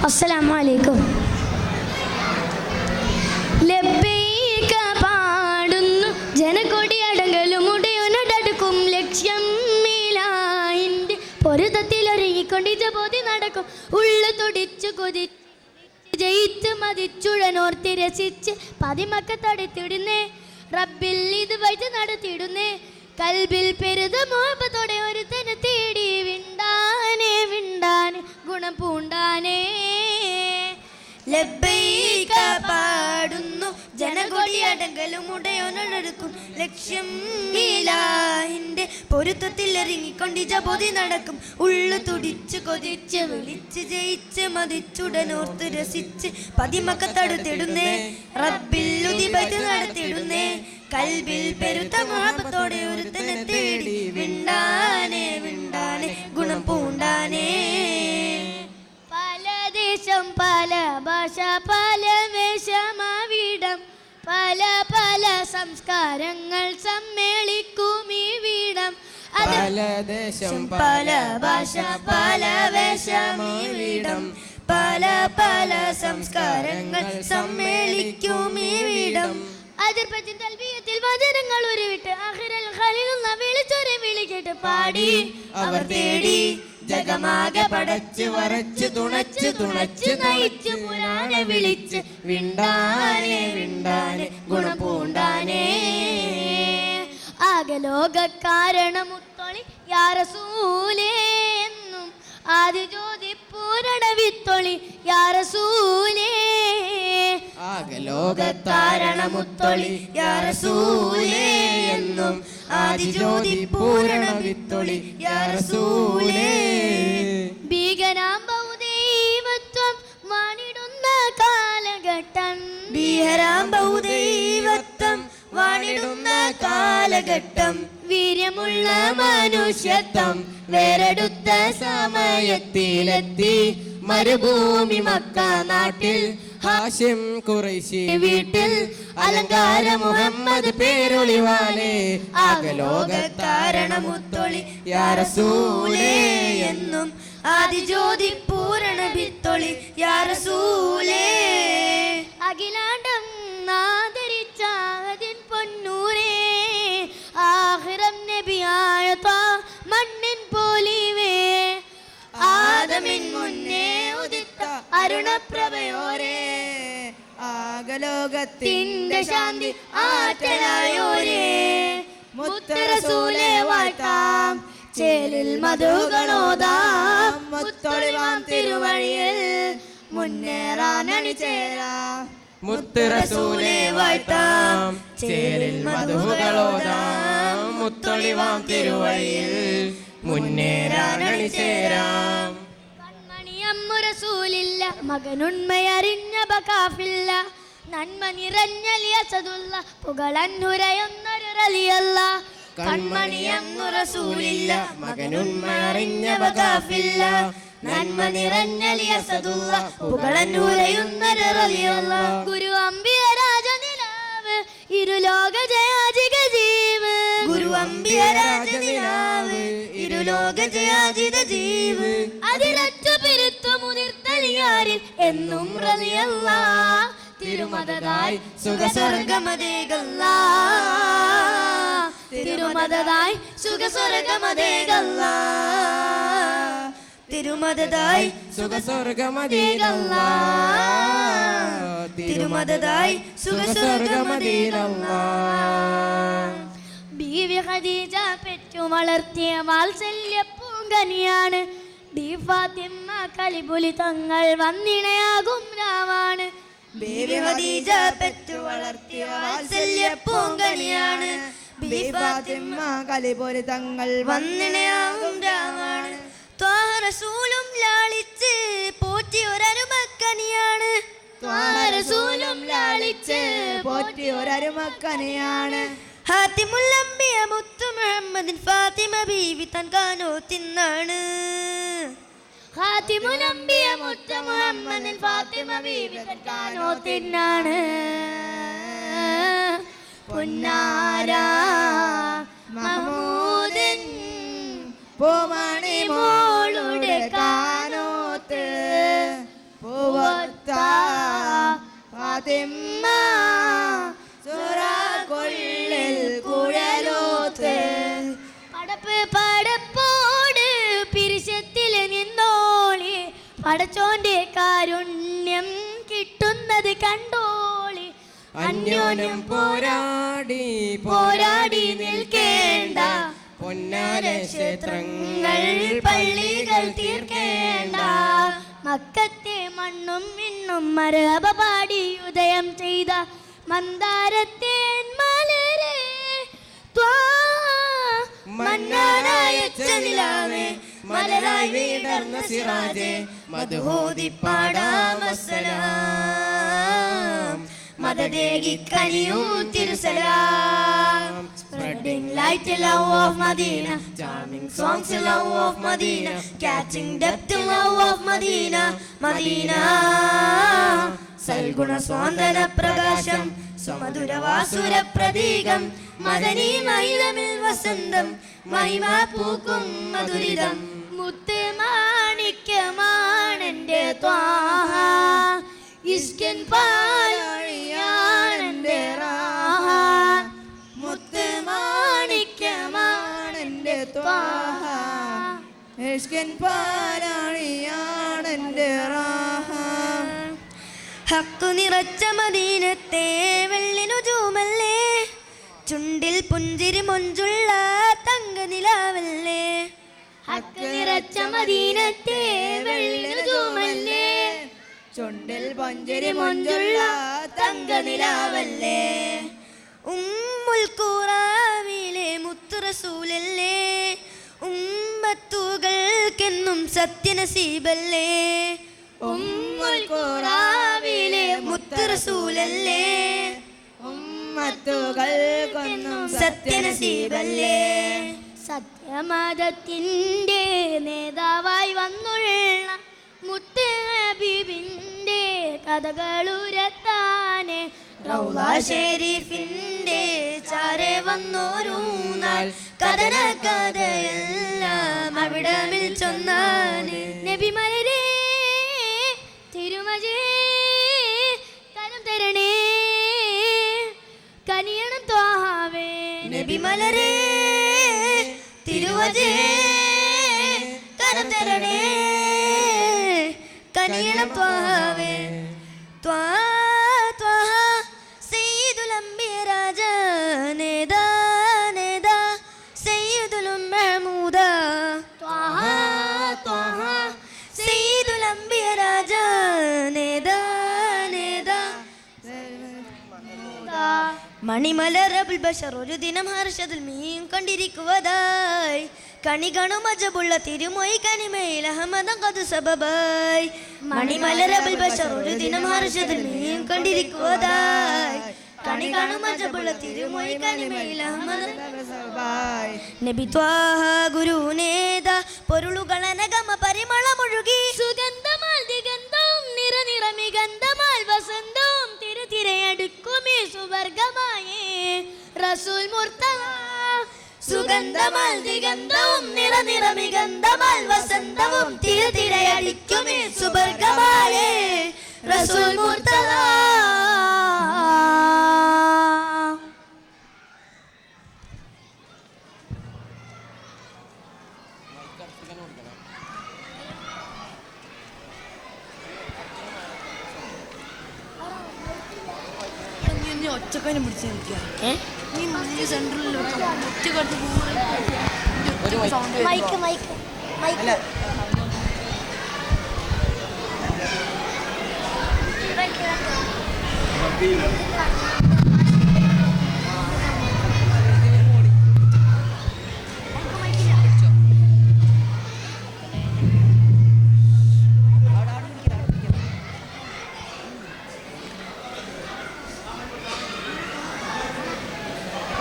അസ്സലാമു അലൈക്കും. ലബ്ബൈക പാടുന്നു ജനകൊടിയടങ്കലും ഉടയോനടുക്കും ലക്ഷ്യം മീലായിൻ്റെ പൊരുത്തത്തിലൊരുങ്ങിക്കൊണ്ടിച്ച പോതി നടക്കും. ഉള്ളു തുടിച്ചു കൊതിച്ച് ജയിച്ച് മതിച്ചുഴനോർത്തി രസിച്ച് പതിമക്ക തടുത്തിടുന്നേ റബ്ബിൽ ഇത് വൈറ്റ് നടത്തിയിടുന്നേ. കൽബിൽ പെരുത മോഹത്തോടെ ഒരുത്തനെ തേടി വിണ്ടാനെ ഗുണം പൂണ്ടാനേ. ലബ്ബൈക പാടുന്നു ജനകൊടിയടങ്കലും ഉടയോനടുക്കും ലക്ഷ്യം ഇലാഹിന്റെ പൊരുത്തത്തിൽ ഇറങ്ങിക്കൊണ്ടിച്ച പൊതി നടക്കും. ഉള്ളു തുടിച്ച് കൊതിച്ച് വിളിച്ച് ജയിച്ച് മതിച്ചുടനോർത്ത് രസിച്ച് പതിമക്ക തടുത്തിടുന്നേ റബ്ബിൽ ഉദിബത്ത് നടത്തിയിടുന്നേ. കൽബിൽ പെരുത്ത മഹബത്തോടെ ഒരുത്തനെ തേടി വിണ്ടാനെ ഗുണം പൂണ്ടാനേ. പല ദേശം പല ഭാഷ പല വേഷമാവിടം പല പല സംസ്കാരങ്ങൾ സമ്മേളിക്കും ഈ വീടം. പല ദേശം പല ഭാഷ പല വേഷമാവിടം പല പല സംസ്കാരങ്ങൾ സമ്മേളിക്കും ഈ വീടം. അതിർപ്പത്തിൻ തൽബിയത്തിൽ വചനങ്ങൾ ഉരുവിട്ട് ആഖിറൽ ഖലീലുള്ള വിളിച്ചൊരു വിളികേട്ട് പാടി അവർ തേടി ജഗമാകെ പടച്ച് വരച്ച് തുണച്ച് നയിച്ച് പുരാനെ വിളിച്ച് വിണ്ടാനെ ഗുണം പൂണ്ടാനേ. ആകെ ലോകക്കാരണമുത്തൊളി യാ റസൂലേ എന്നും ആദ്യ ജ്യോതി പൂരണ വിത്തൊളി യാ റസൂലേ. അകലോകത്താരണമുത്തൊളി യാ റസൂലേ എന്നും ആദിജ്യോതി പൂരണ വിത്തൊളി യാ റസൂലേ. ഭീകരാംബൗദൈവത്വം വാണിടുന്ന കാലഘട്ടം, ഭീകരാംബൗദൈവത്വം വാണിടുന്ന കാലഘട്ടം, വീര്യമുള്ള മനുഷ്യത്വം വേറെടുത്ത സമയത്തിലെത്തി മരുഭൂമി മക്ക നാട്ടിൽ ഹാഷിം ഖുറൈശി വീട്ടിൽ അലങ്കാര മുഹമ്മദ് പേരൊളിവാലേ ആകലോകത്താരണമുത്തൊളി യാ റസൂലേ എന്നും ആദിജ്യോതി പൂരണ ഭിത്തൊളി യാ റസൂലേ. അഖിലാണ്ടം ആദരിച്ച അതിൻ പൊന്നൂരേ ആഖിറം നബിയായ മണ്ണിൻ പോലിവേ ആദമിൻ മുന്നേ ഉദിത്ത അരുണപ്രഭയോരേ ആകലോകത്തിന്റെ ശാന്തി ആറ്റലായോരേ മുത്ത് റസൂലേ വാഴ്ത്താം ചേലിൽ മധുകളോതാം മുത്തൊളിവാം തിരുവഴിയിൽ മുന്നേറാനണിചേരാം മുത്ത് റസൂലേ വാഴ്ത്താം ചേലിൽ മധുകളോതാം മുത്തൊളിവാം തിരുവഴിയിൽ മുന്നേറാനണിചേരാം. കൺമണിയമ്മു റസൂലില്ല മകനുണ്മയറിഞ്ഞ ബകാഫില്ല നന്മ നിറഞ്ഞലിയ സദുല്ല പുകളന്നുരയുന്നൊരു റലിയല്ല. കൺമണിയമ്മു റസൂലില്ല മകനുണ്മയറിഞ്ഞ ബകാഫില്ല നന്മ നിറഞ്ഞലിയ സദുല്ല പുകളന്നുരയുന്നൊരു റലിയല്ല. ഗുരു അംബിയ രാജനിലാവ് ഇരുലോക ജയാജിക ജീവ്, ഗുരു അംബിയ രാജനിലാവ് ഇരുലോക ജയാജിത ജീവ്, അതിരറ്റു പെരുത്തു മുതിർത്തലിയാരിൽ എന്നും റളിയല്ല തിരുമദതായി സുഖസ്വർഗമതേകല്ല, തിരുമദതായി സുഖസ്വർഗമതേകല്ല, തിരുമദതായി സുഖസ്വർഗമതേകല്ല, തിരുമദതായി സുഖസ്വർഗമതേകല്ല. ബീവി ഖദീജ പെറ്റു വളർത്തിയ വാത്സല്യ പൂങ്കനിയാണ്, ബി ഫാത്തിമ കലിബുലി തങ്ങൾ വന്നിണയാകും രാവാണ്. ബീവി ഖദീജ പെറ്റു വളർത്തിയ വാത്സല്യ പൂങ്കനിയാണ്, ബി ഫാത്തിമ കലിബുലി തങ്ങൾ വന്നിണയാകും രാവാണ്. ത്വാഹ റസൂലും ലാളിച്ച് പോറ്റിയൊരരുമക്കനിയാണ്, ത്വാഹ റസൂലും ലാളിച്ച് പോറ്റിയൊരരുമക്കനിയാണ്. ഹാത്തിമുൽ അംബിയ മുത്തു മുഹമ്മദിൻ ഫാത്തിമ ബീവി തൻ കാനോത്തിന്നാണ്, ഹാത്തിമുൽ അംബിയ മുത്തു മുഹമ്മദിൻ ഫാത്തിമ ബീവി തൻ കാനോത്തിന്നാണ്. പൊന്നാര മഹമൂദൻ പൂമണി മോളുടെ കാനോത്ത് പൂവത്ത ഫാത്തിമ സുറകൊള്ളിൽ കുഴലോത്ത്. പടപ്പ് പടപ്പോട് പിരിശത്തിൽ നിന്നോളി, പടച്ചോന്റെ കാരുണ്യം കിട്ടുന്നത് കണ്ടോളി. അന്യോന്യം പോരാടി പോരാടി നിൽക്കേണ്ട പൊന്നാര ക്ഷേത്രങ്ങൾ പള്ളികൾ തീർക്കേണ്ട. മക്കത്തെ മണ്ണും മിണ്ണും മരഹബ പാടി ഉദയം ചെയ്ത മന്ദാരത്തേൻ മലരെ മന്നാനായച്ച നിലാവേ മലരായി വീടർന്ന സിറാജേ മധുഹോദി പാടാമസ്സലാം മദദേകി കനിയൂ തിരുസലാം. Spreading light in love of Medina, charming songs in love of Medina, catching depth in love of Medina, Medina. സൽഗുണ സ്വാന്തന പ്രകാശം സുമധുര വാസുര പ്രതീകം മദനി മഹിളമിൽ വസന്തം മഹിമ പൂക്കും മധുരിതം. മുത്ത് മാണിക്യമാണെന്റെ ത്വാഹ ഇഷ്കിൻ പാലൊഴിയാണെന്റെ റാഹ. മുത്ത് മാണിക്യമാണെന്റെ ത്വാഹ ഇഷ്കിൻ പാലൊഴിയാണെന്റെ റാഹ. ഹക്കു നിറച്ച മദീനത്തെ വെള്ളിനുജൂമല്ലേ, ചുണ്ടിൽ പുഞ്ചിരി മൊഞ്ചുള്ള തങ്കനിലാവല്ലേ. ഹക്കു നിറച്ച മദീനത്തെ വെള്ളിനുജൂമല്ലേ, ചുണ്ടിൽ പുഞ്ചിരി മൊഞ്ചുള്ള തങ്കനിലാവല്ലേ ഉമ്മുൽ ഖുറാനിലെ മുത്ത് റസൂലല്ലേ ഉമ്മത്തുകൾക്കെന്നും സത്യനസീബല്ലേ ഉമ്മുൽ ഖുറാനിലെ മുത്ത് റസൂലല്ലേ ഉമ്മത്തുകൾക്കെന്നും സത്യനസീബല്ലേ സത്യമതത്തിൻ്റെ നേതാവായി വന്നുള്ള മുത്ത് ഹബീബിൻ്റെ കഥകളുരത്താനെ റൗള ഷരീഫിൻ്റെ ചാരെ വന്നോരു നാൾ കഥന കഥയെല്ലാം അവിടമിൽ ചൊന്നാനെ നബി മലരേ തിരുമജേ കരം തരണേ കനിയണം ത്വാഹാവേ നബി മലരേ തിരുവജേ കരം തരണേ കനിയണം ത്വാഹാവേ ത്വാഹ സയ്യിദുൽ അംബിയ രാജ നേദാ നേദാ സയ്യിദുൽ മഹ്മൂദ ത്വാഹ സയ്യിദുൽ അംബിയ രാജ നേദാ നേദാ മണിമലറബുൽ ബഷർ ഒരു ദിനം ഹർഷത്തിൽ മീൻ കണ്ടിരിക്കുവതായി കണി കാണും അജബുള്ള തിരുമൊഴി കനിമയിൽ അഹമ്മദം കതു സബബായി മണിമലറബുൽ ബഷർ ഒരു ദിനം ഹർഷത്തിൽ മീൻ കണ്ടിരിക്കുവതായി കണി കാണും അജബുള്ള തിരുമൊഴി കനിമയിൽ അഹമ്മദം നബി ത്വാഹ ഗുരുനേത പൊരുളുകളനഗമ പരിമളമൊഴുകി സുഗന്ധമാൽ ദിഗന്ധവും നിറനിറമിഗന്ധമാൽ വസന്തവും തിരതിരയടുക്കുമേ സുവർഗമായേ റസൂൽ മുർത്തദ സുഗന്ധമാൽ ദിഗന്ധവും നിറനിറമിഗന്ധമാൽ വസന്തവും തിരതിരയടിക്കുമേ സുവർഗമായേ റസൂൽ മുർത്തദ ഒറ്റക്കാനും പിടിച്ച് നിൽക്കുക നീ മുന്നിൽ സെൻട്രലിൽ മൈക്ക് മൈക്ക് മൈക്ക്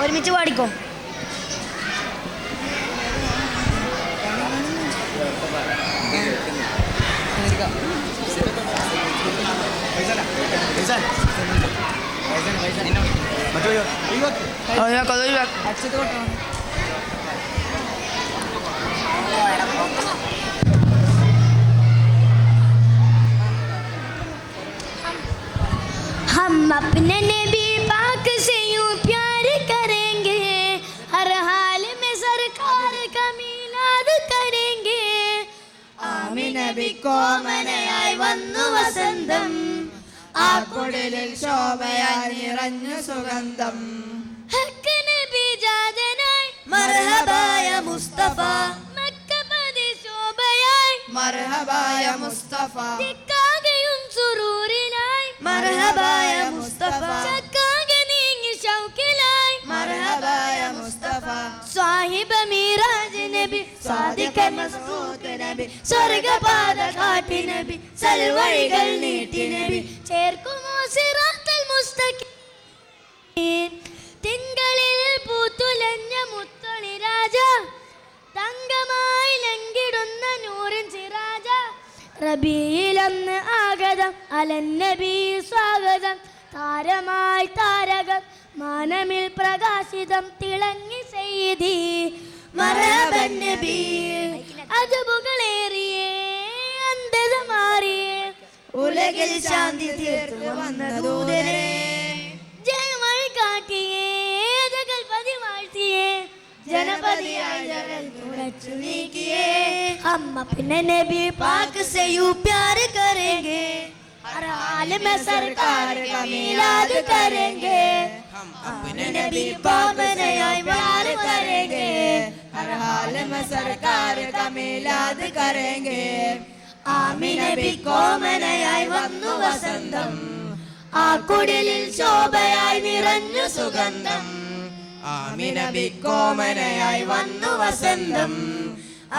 ഒരുമിച്ച് പാടിക്കോ हम अपने नबी पाक से यूं प्यार करेंगे हर हाल में सरकार का मीलाद करेंगे आमीन नबी को മനയായി വന്നു വസന്തം ആ കുടിലിൽ ശോഭയായി നിറഞ്ഞു സുഗന്ധം ഹക്ക് നബി ജാതനായി മർഹബായ മുസ്തഫ മക്കപതി ശോഭയായി മർഹബായ മുസ്തഫ ദിക്കാകയും സുറൂരിനായി മർഹബായ മുസ്തഫ ചക്കാകെ നീങ്ങി ശൗക്കിലായി മർഹബായ മുസ്തഫ സാഹിബ് മിറാജ് നബി സാദിഖ് മസ്ബൂത്ത് നബി സ്വർഗ്ഗപാത കാട്ടി നബി സൽവഴികൾ നീട്ടി നബി ചേർക്കുമോ സിറാത്തുൽ മുസ്തഖീം തിങ്കളിൽ പൂത്തുലഞ്ഞ മുത്തൊളി രാജ തങ്കമായി ലംഘിടുന്ന നൂറിൻ സിറാജ റബീയിലന്ന് ആഗതം അലന്നബി സ്വാഗതം താരമായി താരകം മാനമിൽ പ്രകാശിതം തിളങ്ങി സയ്യിദി മർഹബൻ നബി അജബുകളേറിയേ അന്ധത മാറിയേ ഉലകിൽ ശാന്തി തീർത്തു വന്ന ദൂതരേ ജയവഴി കാട്ടിയേ ജഗൽപതി വാഴ്ത്തിയേ जनपदियाय जगल तुड़ച്ചു नीकिए हम अपने नबी पाक से यूं प्यार करेंगे हर हाल में सरकार का मिलाद करेंगे हम अपने नबी पामनयाय प्यार करेंगे हर हाल में सरकार का मिलाद करेंगे आमीन नबी को मनयाय वന്നു വസന്തം ആ കുടിലിൽ ശോഭയായി നിറഞ്ഞു സുഗന്ധം ആമിന ബിക്കോമനയായി വന്നു വസന്തം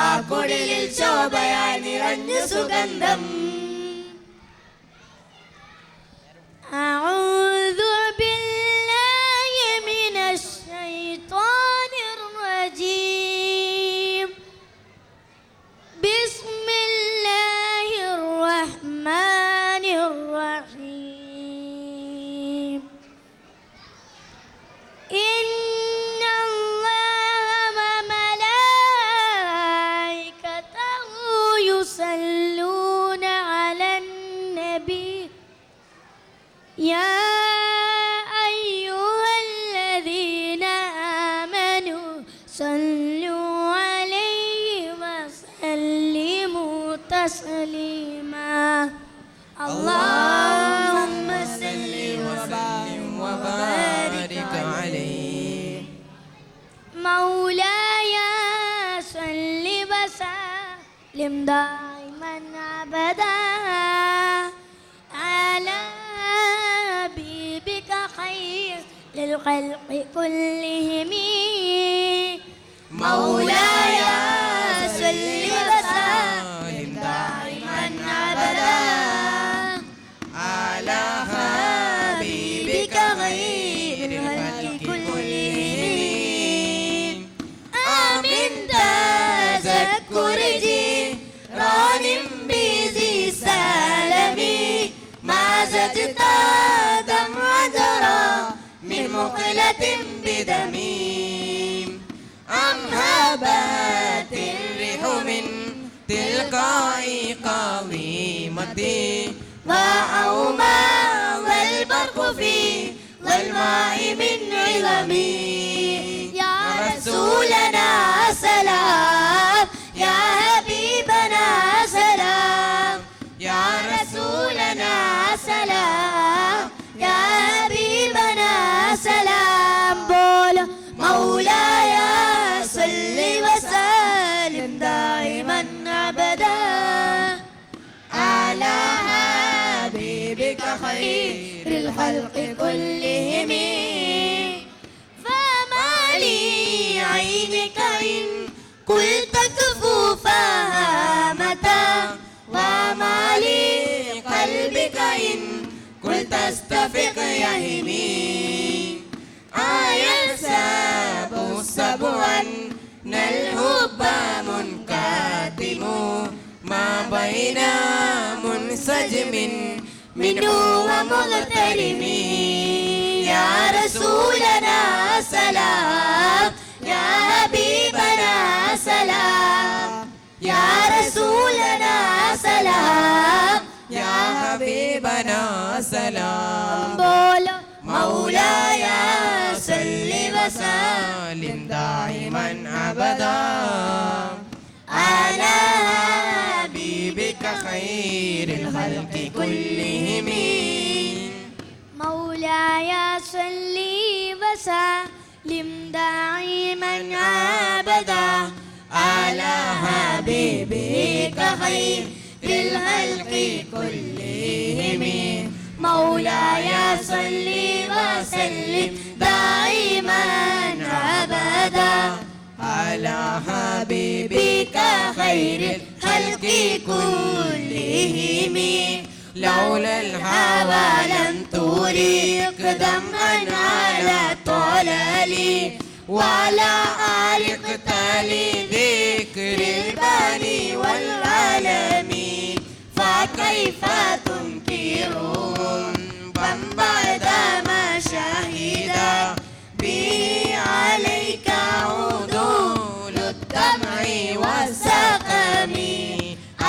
ആ കുടിലിൽ ശോഭയായി നിറഞ്ഞു സുഗന്ധം أعوذ بالله من الشيطان الرجيم بسم الله الرحمن الرحيم إن الله وملائكته يصلون على النبي يا أيها الذين آمنوا صلوا عليه وسلموا تسليما اللهم صل وسلم وبارك عليه مولاي صل وسلم دائما أبدا على حبيبك خير للخلق كلهم مولاي صل وسلم دائما أبدا على حبيبك خير الخلق كلهم آمن تذكر جيران بذي سالمي ما زدت دمع جرى من مقلة بدمي أم هبت الريح من تلقاء قويمتي وأومى والبرق في والماء من عظمي يا رسولنا سلام يا حبيبنا سلام يا رسولنا سلام يا حبيبنا سلام بولا مولاي صل وسلم دائما أبدا على حبيبك خير الخلق كلهم فما لي عينك إن قلت كفوفها متى وما لي قلبك إن قلت استفق يهمي أينساب سبعا الحب منكتم ما بين منسجم منه ومغترم يا رسولنا سلام يا حبيبنا سلام يا رسولنا سلام يا حبيبنا سلام بولو مولاي صل وسلم دائما أبدا على حبيبك خير الخلق كلهم مولاي صل وسلم دائما أبدا على حبيبك خير الخلق كلهم مولاي صل وسلم دائما أبدا على حبيبك خير الخلق كلهم لولا الهوى لم تريق دمعا على طلالي ولا أرقت لذكر الباني والعالمين فكيف تنكرهم بعدما شهد به عليك عدول الدمع والسقم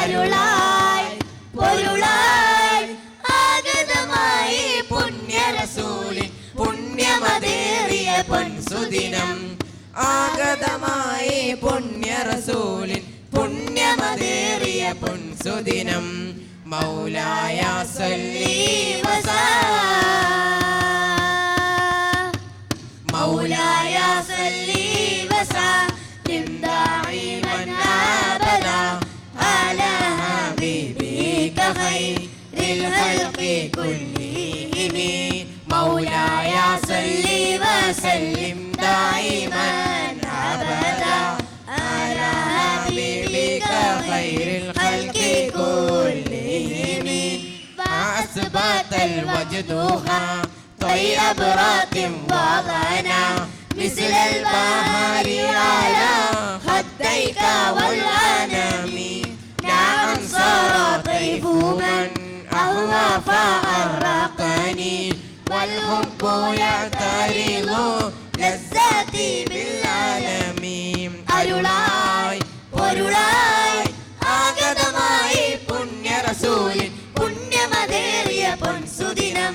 അരുളായി പൊരുളായി ആഗതമായി പുണ്യരസൂലിൻ പുണ്യമതേറിയ പൊൻസുദിനം ആഗതമായി പുണ്യരസൂലിൻ പുണ്യമതേറിയ പൊൻസുദിനം മൗലായ സല്ലി മൗലായ സല്ലി വസല്ലിം ദായിമൻ അബദാ അലാ ഹബീബിക ഖൈറിൽ للخلق كلهم مولاي صل وسلم دائما أبدا على حبيبك خير الخلق كلهم فأثبت الوجدها طيب رات وضنا مثل البحر على خديك والأنام نعم صار طيف من أهوى فأرقني والحب يعترض لذاتي بالعالم അരുളായി പൊരുളായി ആഗതമായി പുണ്യ റസൂലിൻ പുണ്യമതേറിയ പൊൻസുദിനം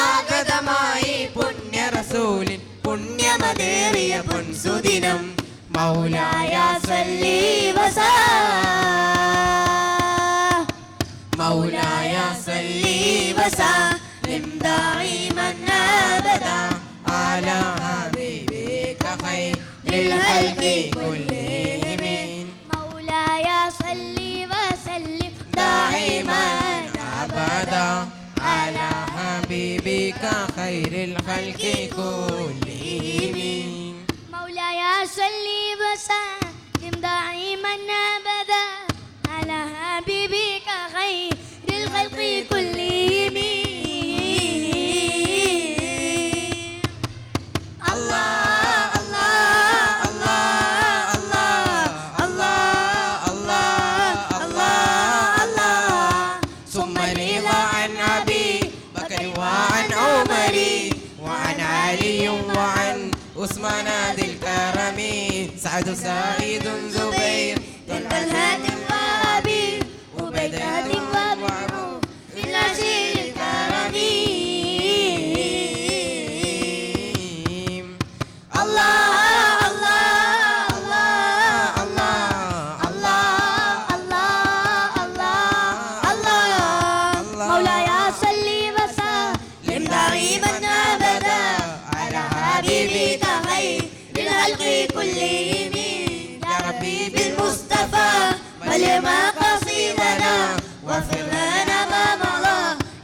ആഗതമായി പുണ്യ റസൂലിൻ പുണ്യമതേറിയ പൊൻസുദിനം മൗലായ സല്ലി മൗലായ സല്ലി വസല്ലിം ദായിമൻ അബദാ അലാ ഹബീബിക ഖൈറിൽ ഖൽഖി കുല്ലിഹിം മൗലായ സല്ലി വസല്ലിം ദായിമൻ അബദാ അലാ ഹബീബിക ഖൈറിൽ ഖൽഖി കുല്ലിഹിം മൗലായ സല്ലി വസല്ലിം ദായിമൻ അബദാ على حبيبك خير الخلق كلهم الله الله الله الله الله الله الله ثم رضا عن أبي بكر وعن عمر وعن علي وعن عثمان ذي الكرم سعد سعيد زبير طلحة وبدر ومعروف بالعشير الكرم الله الله الله الله الله الله الله مولاي صل وسلم دائما ابدا على حبيبك خير الخلق كلهم يا ربي بالمصطفى ولما قصيدنا واغفر لنا ما مضى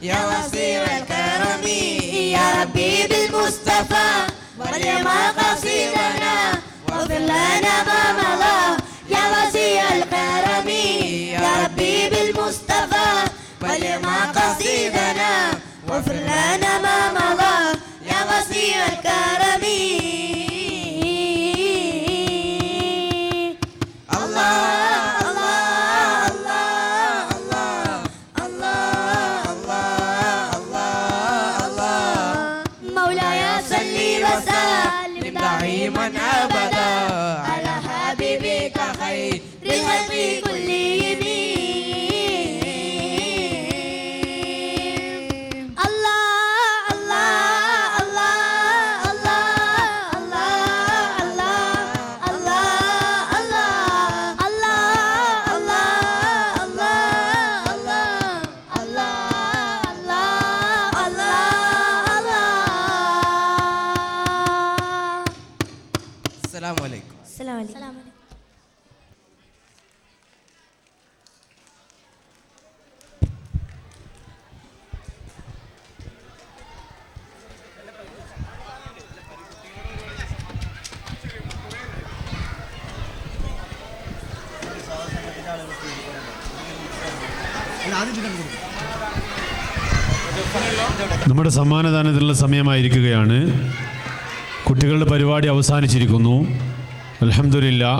يا وسير الكرم يا ربي بالمصطفى ولما قصيدنا واغفر لنا ما مضى يا وسير الكرم يا ربي بالمصطفى ولما قصيدنا واغفر لنا ما مضى يا وسير الكرم دائما أبدا على حبيبك خير الخلق كلهم الله الله الله الله الله الله الله الله السلام عليكم. السلام عليكم. നമ്മുടെ സമ്മാനദാനത്തിനുള്ള സമയമായിരിക്കുകയാണ്. കുട്ടികളുടെ പരിപാടി അവസാനിച്ചിരിക്കുന്നു. അൽഹംദുലില്ലാ.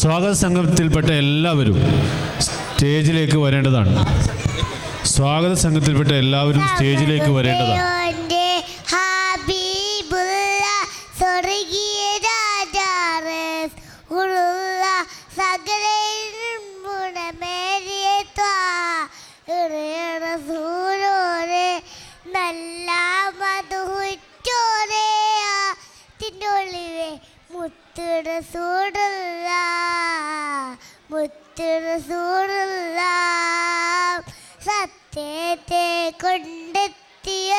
സ്വാഗത സംഘത്തിൽപ്പെട്ട എല്ലാവരും സ്റ്റേജിലേക്ക് വരേണ്ടതാണ്. സ്വാഗത സംഘത്തിൽപ്പെട്ട എല്ലാവരും സ്റ്റേജിലേക്ക് വരേണ്ടതാണ്. നല്ല മുത്ത് റസൂലുള്ള മുത്ത് റസൂലുള്ള സത്യത്തെ കൊണ്ടെത്തിയ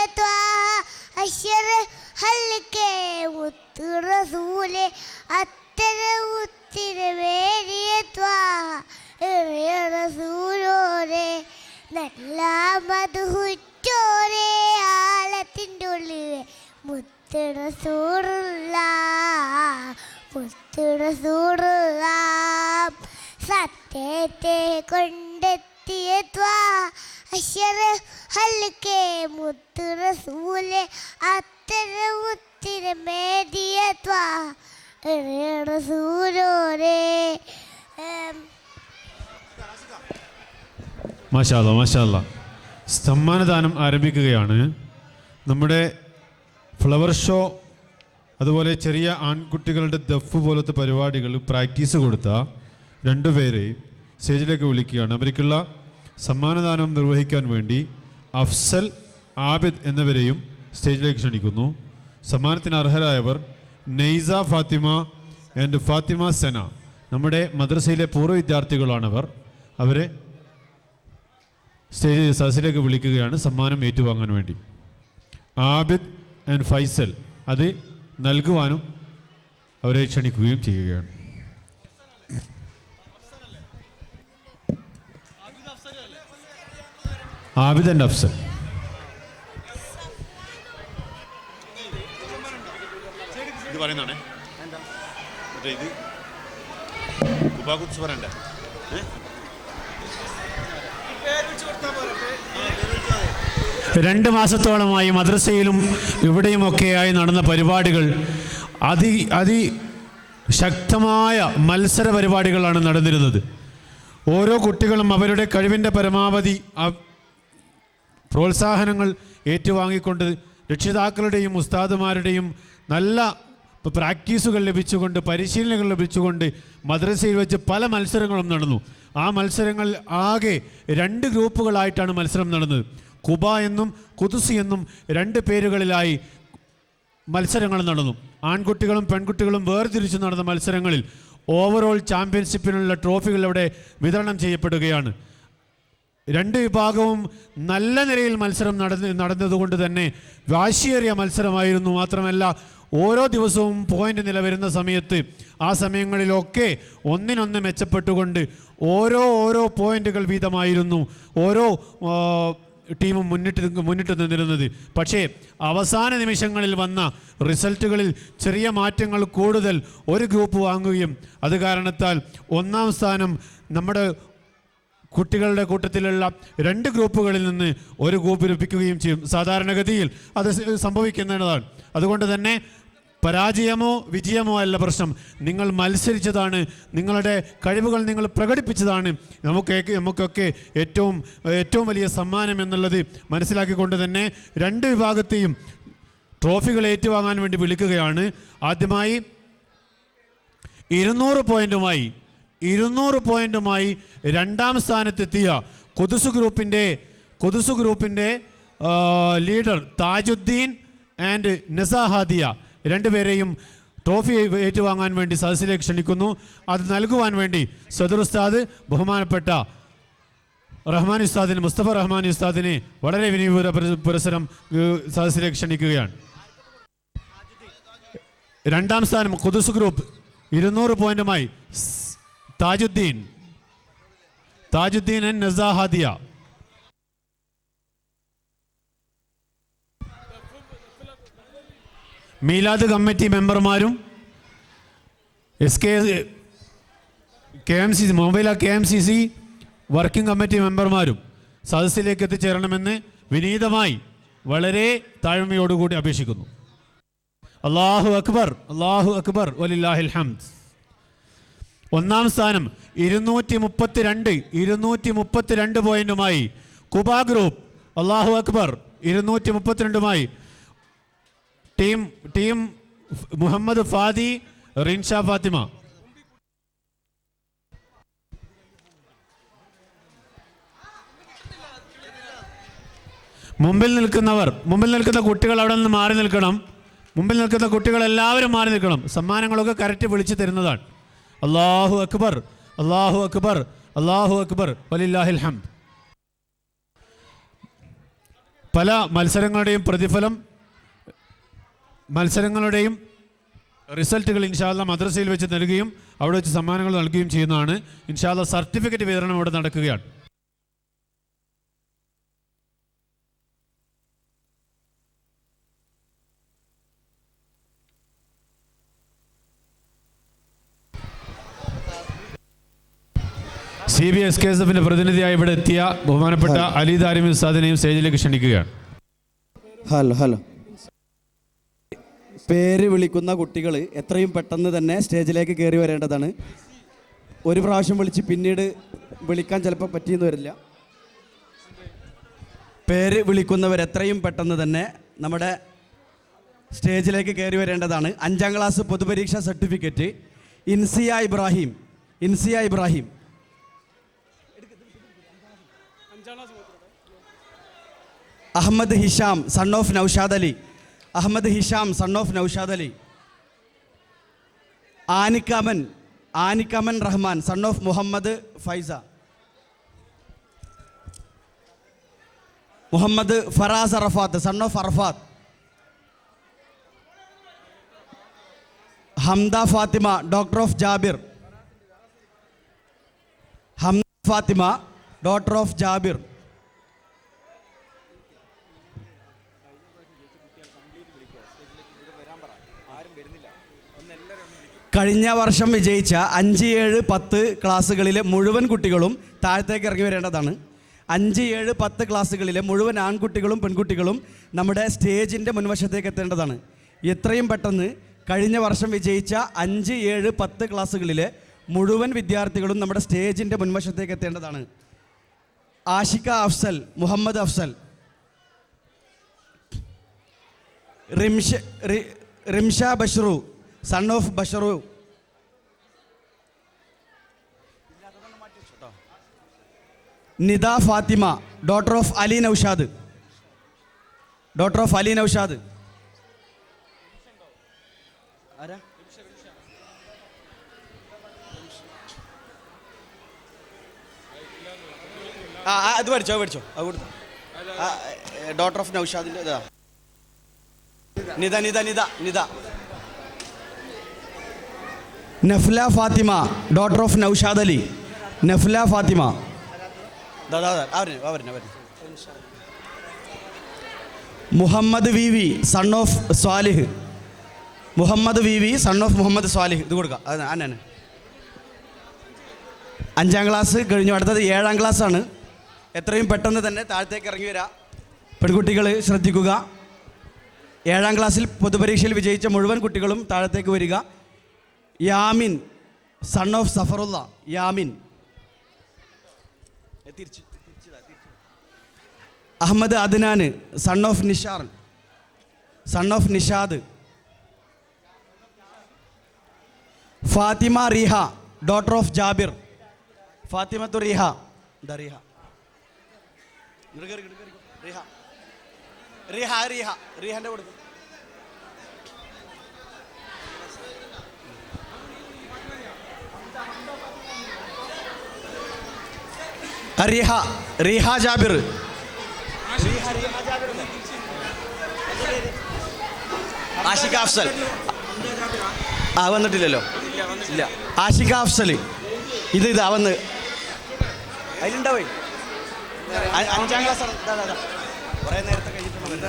ഹൽക്കെ മുത്ത് റസൂലെ അത്തരമുത്തിന് വേണ്ടിയ റസൂലോരെ നല്ല മധുറ്റോരെ ആലത്തിൻ്റെ ഉള്ളിലെ മുത്ത് റസൂലുള്ള മുത്ത് റസൂലുള്ള സത്യത്തെ കൊണ്ടെത്തിയ ഹൽക്കെ മുത്ത് റസൂലെ അത്തരമുത്തിന് മേടിയ റസൂലോരെ. മാഷാല്ലാ മാഷാല്ലാ. സമ്മാനദാനം ആരംഭിക്കുകയാണ്. നമ്മുടെ ഫ്ലവർ ഷോ അതുപോലെ ചെറിയ ആൺകുട്ടികളുടെ ദഫ് പോലത്തെ പരിപാടികൾ പ്രാക്ടീസ് കൊടുത്ത രണ്ടുപേരെ സ്റ്റേജിലേക്ക് വിളിക്കുകയാണ്. അവർക്കുള്ള സമ്മാനദാനം നിർവഹിക്കാൻ വേണ്ടി അഫ്സൽ, ആബിദ് എന്നിവരെയും സ്റ്റേജിലേക്ക് ക്ഷണിക്കുന്നു. സമ്മാനത്തിന് അർഹരായവർ നെയ്സ ഫാത്തിമ ആൻഡ് ഫാത്തിമ സെന. നമ്മുടെ മദ്രസയിലെ പൂർവ്വ വിദ്യാർത്ഥികളാണവർ. അവരെ സ്റ്റേജ് സദസ്സിലേക്ക് വിളിക്കുകയാണ് സമ്മാനം ഏറ്റുവാങ്ങാൻ വേണ്ടി. ആബിദ് ആൻഡ് ഫൈസൽ അത് നൽകുവാനും അവരെ ക്ഷണിക്കുകയും ചെയ്യുകയാണ്. ആബിദ് ആൻഡ് അഫ്സൽ. ഇത് പറയുന്നതാണേ. ഇത് കുബാകുച്ച് പറയണ്ട. 2 മാസത്തോളമായി മദ്രസയിലും ഇവിടെയുമൊക്കെയായി നടന്ന പരിപാടികൾ അതിശക്തമായ മത്സര പരിപാടികളാണ് നടന്നിരുന്നത്. ഓരോ കുട്ടികളും അവരുടെ കഴിവിൻ്റെ പരമാവധി പ്രോത്സാഹനങ്ങൾ ഏറ്റുവാങ്ങിക്കൊണ്ട് രക്ഷിതാക്കളുടെയും ഉസ്താദുമാരുടെയും നല്ല പ്രാക്ടീസുകൾ ലഭിച്ചുകൊണ്ട് പരിശീലനങ്ങൾ ലഭിച്ചുകൊണ്ട് മദ്രസയിൽ വെച്ച് പല മത്സരങ്ങളും നടന്നു. ആ മത്സരങ്ങൾ ആകെ 2 ഗ്രൂപ്പുകളായിട്ടാണ് മത്സരം നടന്നത്. കുബ എന്നും കുദുസ് എന്നും 2 പേരുകളിലായി മത്സരങ്ങൾ നടന്നു. ആൺകുട്ടികളും പെൺകുട്ടികളും വേർതിരിച്ച് നടന്ന മത്സരങ്ങളിൽ ഓവറോൾ ചാമ്പ്യൻഷിപ്പിനുള്ള ട്രോഫികൾ അവിടെ വിതരണം ചെയ്യപ്പെടുകയാണ്. 2 വിഭാഗവും നല്ല നിലയിൽ മത്സരം നടന്നതുകൊണ്ട് തന്നെ വാശിയേറിയ മത്സരമായിരുന്നു. മാത്രമല്ല ഓരോ ദിവസവും പോയിന്റ് നില വരുന്ന സമയത്ത് ആ സമയങ്ങളിലൊക്കെ ഒന്നിനൊന്ന് മെച്ചപ്പെട്ടുകൊണ്ട് ഓരോ പോയിന്റുകൾ വീതമായിരുന്നു ഓരോ ടീമും മുന്നിട്ട് നിന്നിരുന്നത്. പക്ഷേ അവസാന നിമിഷങ്ങളിൽ വന്ന റിസൾട്ടുകളിൽ ചെറിയ മാറ്റങ്ങൾ കൂടുതൽ ഒരു ഗ്രൂപ്പ് വാങ്ങുകയും അത് കാരണത്താൽ 1-ാം സ്ഥാനം നമ്മുടെ കുട്ടികളുടെ കൂട്ടത്തിലുള്ള 2 ഗ്രൂപ്പുകളിൽ നിന്ന് ഒരു ഗ്രൂപ്പ് ലഭിക്കുകയും ചെയ്യും. സാധാരണഗതിയിൽ അത് സംഭവിക്കുന്നതാണ്. അതുകൊണ്ട് തന്നെ പരാജയമോ വിജയമോ അല്ല പ്രശ്നം. നിങ്ങൾ മത്സരിച്ചതാണ്, നിങ്ങളുടെ കഴിവുകൾ നിങ്ങൾ പ്രകടിപ്പിച്ചതാണ് നമുക്കൊക്കെ ഏറ്റവും വലിയ സമ്മാനം എന്നുള്ളത് മനസ്സിലാക്കിക്കൊണ്ട് തന്നെ 2 വിഭാഗത്തെയും ട്രോഫികൾ ഏറ്റുവാങ്ങാൻ വേണ്ടി വിളിക്കുകയാണ്. ആദ്യമായി 200 പോയിന്റുമായി 2-ാം സ്ഥാനത്തെത്തിയ കൊതുസു ഗ്രൂപ്പിൻ്റെ ലീഡർ താജുദ്ദീൻ ആൻഡ് നസാഹാദിയ 2 പേരെയും ട്രോഫി ഏറ്റുവാങ്ങാൻ വേണ്ടി സദസ്സിലേക്ക് ക്ഷണിക്കുന്നു. അത് നൽകുവാൻ വേണ്ടി സദർ ഉസ്താദ് ബഹുമാനപ്പെട്ട റഹ്മാൻ ഉസ്താദിനെ മുസ്തഫ റഹ്മാൻ ഉസ്താദിനെ വളരെ വിനീത പുരസ്സരം സദസ്സിലേക്ക് ക്ഷണിക്കുകയാണ്. 2-ാം സ്ഥാനം ഖുദുസ് ഗ്രൂപ്പ് 200 പോയിന്റുമായി താജുദ്ദീൻ ആൻഡ് നസാഹാദിയ. മീലാദ് കമ്മിറ്റി മെമ്പർമാരും മൊബൈല KMCC വർക്കിംഗ് കമ്മിറ്റി മെമ്പർമാരും സദസ്സിലേക്ക് എത്തിച്ചേരണമെന്ന് വിനീതമായി വളരെ താഴ്മയോടുകൂടി അപേക്ഷിക്കുന്നു. അല്ലാഹു അക്ബർ വലില്ലാഹിൽ ഹംദ്. 1-ാം സ്ഥാനം 232 പോയിന്റുമായി കുബ ഗ്രൂപ്പ്. അല്ലാഹു അക്ബർ 232മായി ടീം മുഹമ്മദ് ഫാദി റിൻഷ ഫാത്തിമ. മുമ്പിൽ നിൽക്കുന്ന കുട്ടികൾ അവിടെ നിന്ന് മാറി നിൽക്കണം. മുമ്പിൽ നിൽക്കുന്ന കുട്ടികളെല്ലാവരും മാറി നിൽക്കണം. സമ്മാനങ്ങളൊക്കെ കറക്റ്റ് വിളിച്ച് തരുന്നതാണ്. അല്ലാഹു അക്ബർ, അല്ലാഹു അക്ബർ, അല്ലാഹു അക്ബർ, വലില്ലാഹിൽ ഹംദ്. പല മത്സരങ്ങളുടെയും പ്രതിഫലം, മത്സരങ്ങളുടെയും റിസൾട്ടുകൾ ഇൻഷാ അല്ലാഹ് മദ്രസയിൽ വെച്ച് നൽകുകയും അവിടെ വെച്ച് സമ്മാനങ്ങൾ നൽകുകയും ചെയ്യുന്നതാണ്. ഇൻഷാ അല്ലാഹ് സർട്ടിഫിക്കറ്റ് വിതരണം ഇവിടെ നടക്കുകയാണ്. CBSKSFിൻ്റെ പ്രതിനിധിയായി ഇവിടെ എത്തിയ ബഹുമാനപ്പെട്ട അലി ദാരിമി ഉസ്താദിനെയും സ്റ്റേജിലേക്ക് ക്ഷണിക്കുകയാണ്. ഹലോ പേര് വിളിക്കുന്ന കുട്ടികൾ എത്രയും പെട്ടെന്ന് തന്നെ സ്റ്റേജിലേക്ക് കയറി വരേണ്ടതാണ്. ഒരു പ്രാവശ്യം വിളിച്ച് പിന്നീട് വിളിക്കാൻ ചിലപ്പോൾ പറ്റിയെന്ന് വരില്ല. പേര് വിളിക്കുന്നവർ എത്രയും പെട്ടെന്ന് തന്നെ നമ്മുടെ സ്റ്റേജിലേക്ക് കയറി വരേണ്ടതാണ്. 5ാം ക്ലാസ് പൊതുപരീക്ഷാ certificate Insiya Ibrahim Ahmed Hisham son of Naushad Ali, ആനിക്കമൻ Rahman son of Muhammad Faiza, Muhammad Faraz Arafath son of Arafath, Hamda Fathima daughter of Jabir, കഴിഞ്ഞ വർഷം വിജയിച്ച 5, 7, 10 ക്ലാസ്സുകളിലെ മുഴുവൻ കുട്ടികളും താഴത്തേക്ക് ഇറങ്ങി വരേണ്ടതാണ്. 5, 7, 10 ക്ലാസ്സുകളിലെ മുഴുവൻ ആൺകുട്ടികളും പെൺകുട്ടികളും നമ്മുടെ സ്റ്റേജിൻ്റെ മുൻവശത്തേക്ക് എത്തേണ്ടതാണ്. എത്രയും പെട്ടെന്ന് കഴിഞ്ഞ വർഷം വിജയിച്ച 5, 7, 10 ക്ലാസ്സുകളിലെ മുഴുവൻ വിദ്യാർത്ഥികളും നമ്മുടെ സ്റ്റേജിൻ്റെ മുൻവശത്തേക്ക് എത്തേണ്ടതാണ്. Ashika Afsal, Muhammad Afsal, Rimsha Bashru son of Basharu, Nida Fathima daughter of Ali Naushad, അത് പഠിച്ചോ അത് കൊടുത്തു. ഡോട്ടർ ഓഫ് നൗഷാദിൻ്റെ ഇതാ Nida Nafla Fathima daughter of Naushad Ali, Muhammad V V son of Swalih, Muhammad Swalih, ഇത് കൊടുക്കാം. അതാണ് 5ാം ക്ലാസ് കഴിഞ്ഞു. അടുത്തത് 7ാം ക്ലാസ്സാണ്. എത്രയും പെട്ടെന്ന് തന്നെ താഴത്തേക്ക് ഇറങ്ങി വരാം. പെൺകുട്ടികൾ ശ്രദ്ധിക്കുക. 7ാം ക്ലാസ്സിൽ പൊതുപരീക്ഷയിൽ വിജയിച്ച മുഴുവൻ കുട്ടികളും താഴത്തേക്ക് വരിക. Yamin son of Safarulla, Ahmed Adnan son of Nishad, Fathima Reeha daughter of Jabir, റീഹന്റെ കൊടുക്കും. റീഹ ജാബിർ, ആഷിക അഫ്സൽ വന്നിട്ടില്ലല്ലോ, ഇല്ല. ആഷിക അഫ്സൽ ഇത് വന്ന് അതിലുണ്ടാവേ. 5ാം ക്ലാസ് കുറേ നേരത്തെ കഴിഞ്ഞിട്ടുണ്ട്.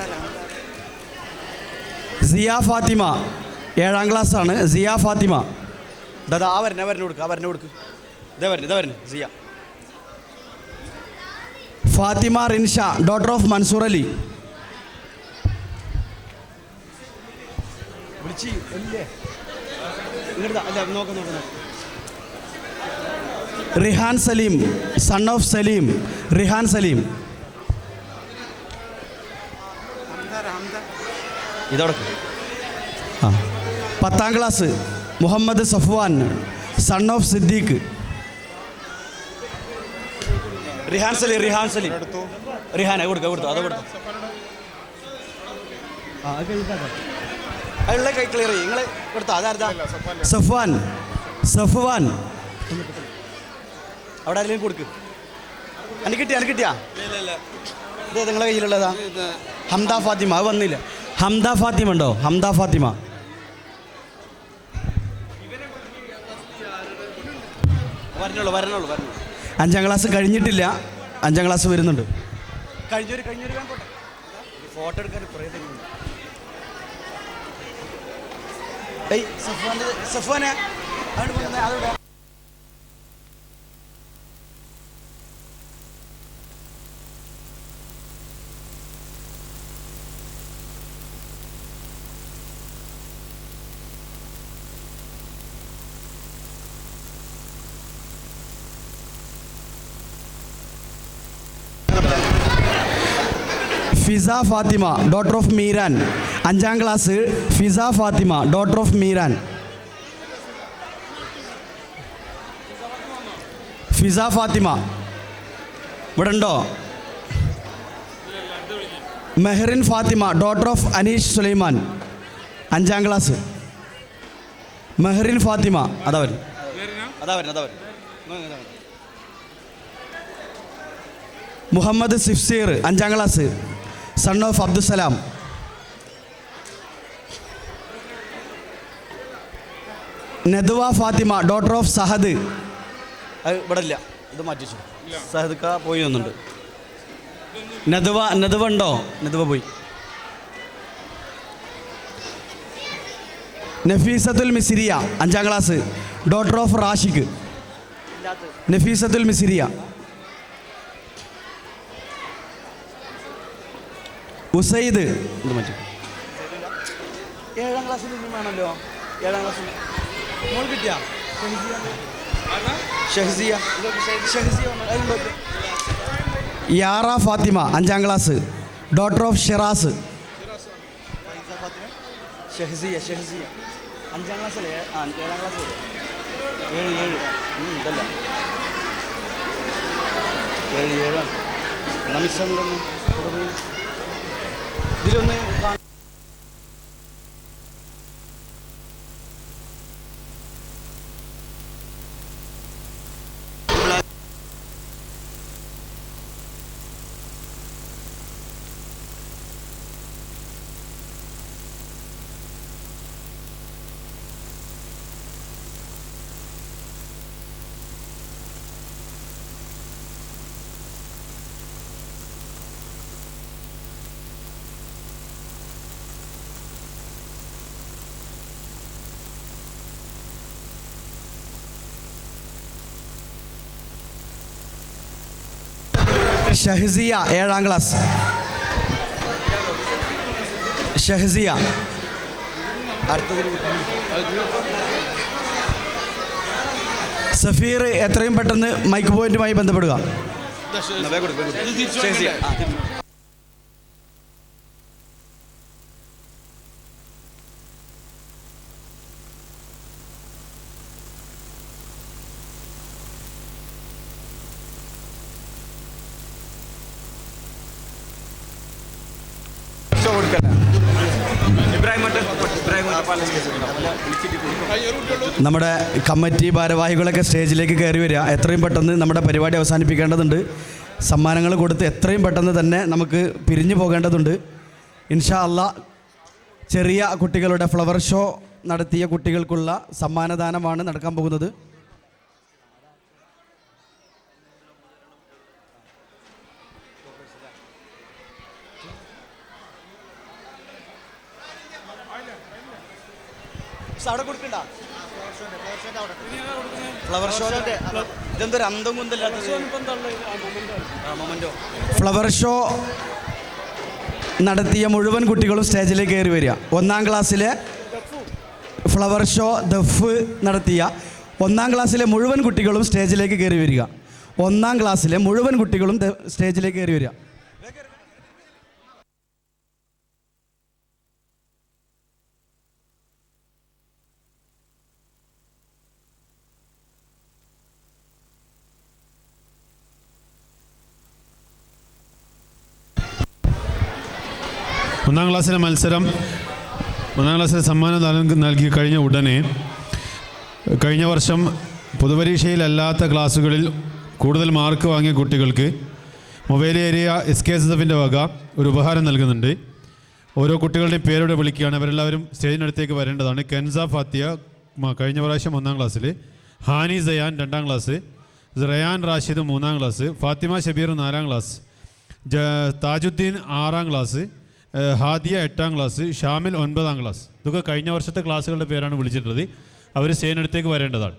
സിയ ഫാത്തിമ 7ാം ക്ലാസ്സാണ്. സിയ ഫാത്തിമ അവരനെ കൊടുക്ക്. ഇതേ Siya. Fathima Rinsha daughter of Mansoor Ali, Rihan Saleem son of Saleem, ഇതോടെ. 10ാം class Muhammad Safwan son of Siddique, Rihan Saleem കൊടുത്തു. അതിലുള്ള കൈ ക്ലിയർ ചെയ്യും. നിങ്ങൾ കൊടുത്താ അതാർത്താ? സഫ്വാൻ. സഫ്വാൻ അവിടെ ആരെങ്കിലും കൊടുക്ക്. എനിക്ക് കിട്ടിയാ? ഇത് നിങ്ങളെ കയ്യിലുള്ളതാ? ഹംദ ഫാത്തിമ. അത് വന്നില്ല. ഹംദ ഫാത്തിമ ഉണ്ടോ? ഹംദ ഫാത്തിമ. വരണുള്ളൂ. 5ാം ക്ലാസ് കഴിഞ്ഞിട്ടില്ല. 5ാം ക്ലാസ് വരുന്നുണ്ട്. കഴിഞ്ഞൊരു ഫോട്ടോ എടുക്കാൻ കുറേ തരുന്നുണ്ട്. സഫ്വാനെ അതോടെ ഫിസ ഫാത്തിമ ഡോട്ടർ ഓഫ് മീരാൻ. 5ാം class Fiza Fathima daughter of Meeran. Fiza Fathima ഇവിടെ ഉണ്ടോ? Meharin Fathima daughter of Aneesh Sulaiman. 5ാം ക്ലാസ് മെഹറിൻ ഫാത്തിമ. അതാ വരും. മുഹമ്മദ് സിഫ്സീർ 5ാം class son of Abdussalam. Nadwa Fathima daughter of Sahad. അത് ഇവിടെ ഇല്ല, ഇത് മാറ്റി വെച്ചു. സഹദ്ക്ക പോയി വന്നുണ്ട്. നദ്വ ഉണ്ടോ? നദ്വ പോയി. നഫീസത്തുൽ മിസിരിയ 5ാം class daughter of Rashiq. Nafeesathul Misiriya. Usaid ഇത് മറ്റു 7ാം ക്ലാസ്സിൽ വേണമല്ലോ. 7ാം ക്ലാസ്സിൽ മോൾ കിട്ടിയാ? ഷഹസിയ. യാറ ഫാത്തിമ 5ാം class daughter of Shiras. Shahasiya 5ാം ക്ലാസ്സല്ലേ? 7ാം ക്ലാസ്. 7 ഇതല്ല 7 നമിസങ്ങളൊന്നും ഇതിലൊന്ന് ഷഹസിയ 7ാം ക്ലാസ്. ഷഹസിയ. സഫീർ എത്രയും പെട്ടെന്ന് മൈക്ക് പോയിന്റുമായി ബന്ധപ്പെടുക. നമ്മുടെ കമ്മിറ്റി ഭാരവാഹികളൊക്കെ സ്റ്റേജിലേക്ക് കയറി വരിക. എത്രയും പെട്ടെന്ന് നമ്മുടെ പരിപാടി അവസാനിപ്പിക്കേണ്ടതുണ്ട്. സമ്മാനങ്ങൾ കൊടുത്ത് എത്രയും പെട്ടെന്ന് തന്നെ നമുക്ക് പിരിഞ്ഞു പോകേണ്ടതുണ്ട്. ഇൻഷാ അല്ലാഹ് ചെറിയ കുട്ടികളുടെ ഫ്ലവർ ഷോ നടത്തിയ കുട്ടികൾക്കുള്ള സമ്മാനദാനമാണ് നടക്കാൻ പോകുന്നത്. അവിടെ കൊടുക്കണ്ട ഫ്ലവർ ഷോ. ഇതെന്തൊരു അന്തം കൊണ്ടല്ലാത്ത ഫ്ലവർ ഷോ നടത്തിയ മുഴുവൻ കുട്ടികളും സ്റ്റേജിലേക്ക് കയറി വരിക. 1ാം ക്ലാസ്സിലെ ഫ്ലവർ ഷോ ദഫ് നടത്തിയ 1ാം ക്ലാസ്സിലെ മുഴുവൻ കുട്ടികളും സ്റ്റേജിലേക്ക് കയറി വരിക. 1ാം ക്ലാസ്സിലെ മുഴുവൻ കുട്ടികളും സ്റ്റേജിലേക്ക് കയറി വരിക. ഒന്നാം ക്ലാസ്സിലെ മത്സരം ഒന്നാം ക്ലാസ്സിൽ സമ്മാനം നൽകി കഴിഞ്ഞ ഉടനെ കഴിഞ്ഞ വർഷം പൊതുപരീക്ഷയിലല്ലാത്ത ക്ലാസ്സുകളിൽ കൂടുതൽ മാർക്ക് വാങ്ങിയ കുട്ടികൾക്ക് മൊബൈൽ ഏരിയ SKSFൻ്റെ വക ഒരു ഉപഹാരം നൽകുന്നുണ്ട്. ഓരോ കുട്ടികളുടെയും പേരോടെ വിളിക്കുകയാണ്. അവരെല്ലാവരും സ്റ്റേജിനടുത്തേക്ക് വരേണ്ടതാണ്. കെൻസ ഫാത്തിയ കഴിഞ്ഞ പ്രാവശ്യം 1-ാം ക്ലാസ്സിൽ, ഹാനി സയാൻ 2-ാം ക്ലാസ്, റയാൻ റാഷിദ് 3-ാം ക്ലാസ്, ഫാത്തിമ ഷബീർ 4-ാം ക്ലാസ്, താജുദ്ദീൻ 6-ാം ക്ലാസ്, ഹാദിയ 8-ാം ക്ലാസ്, ഷാമിൽ 9-ാം ക്ലാസ്. ഇതൊക്കെ കഴിഞ്ഞ വർഷത്തെ ക്ലാസ്സുകളുടെ പേരാണ് വിളിച്ചിട്ടുള്ളത്. അവർ സ്റ്റേജിനടുത്തേക്ക് വരേണ്ടതാണ്.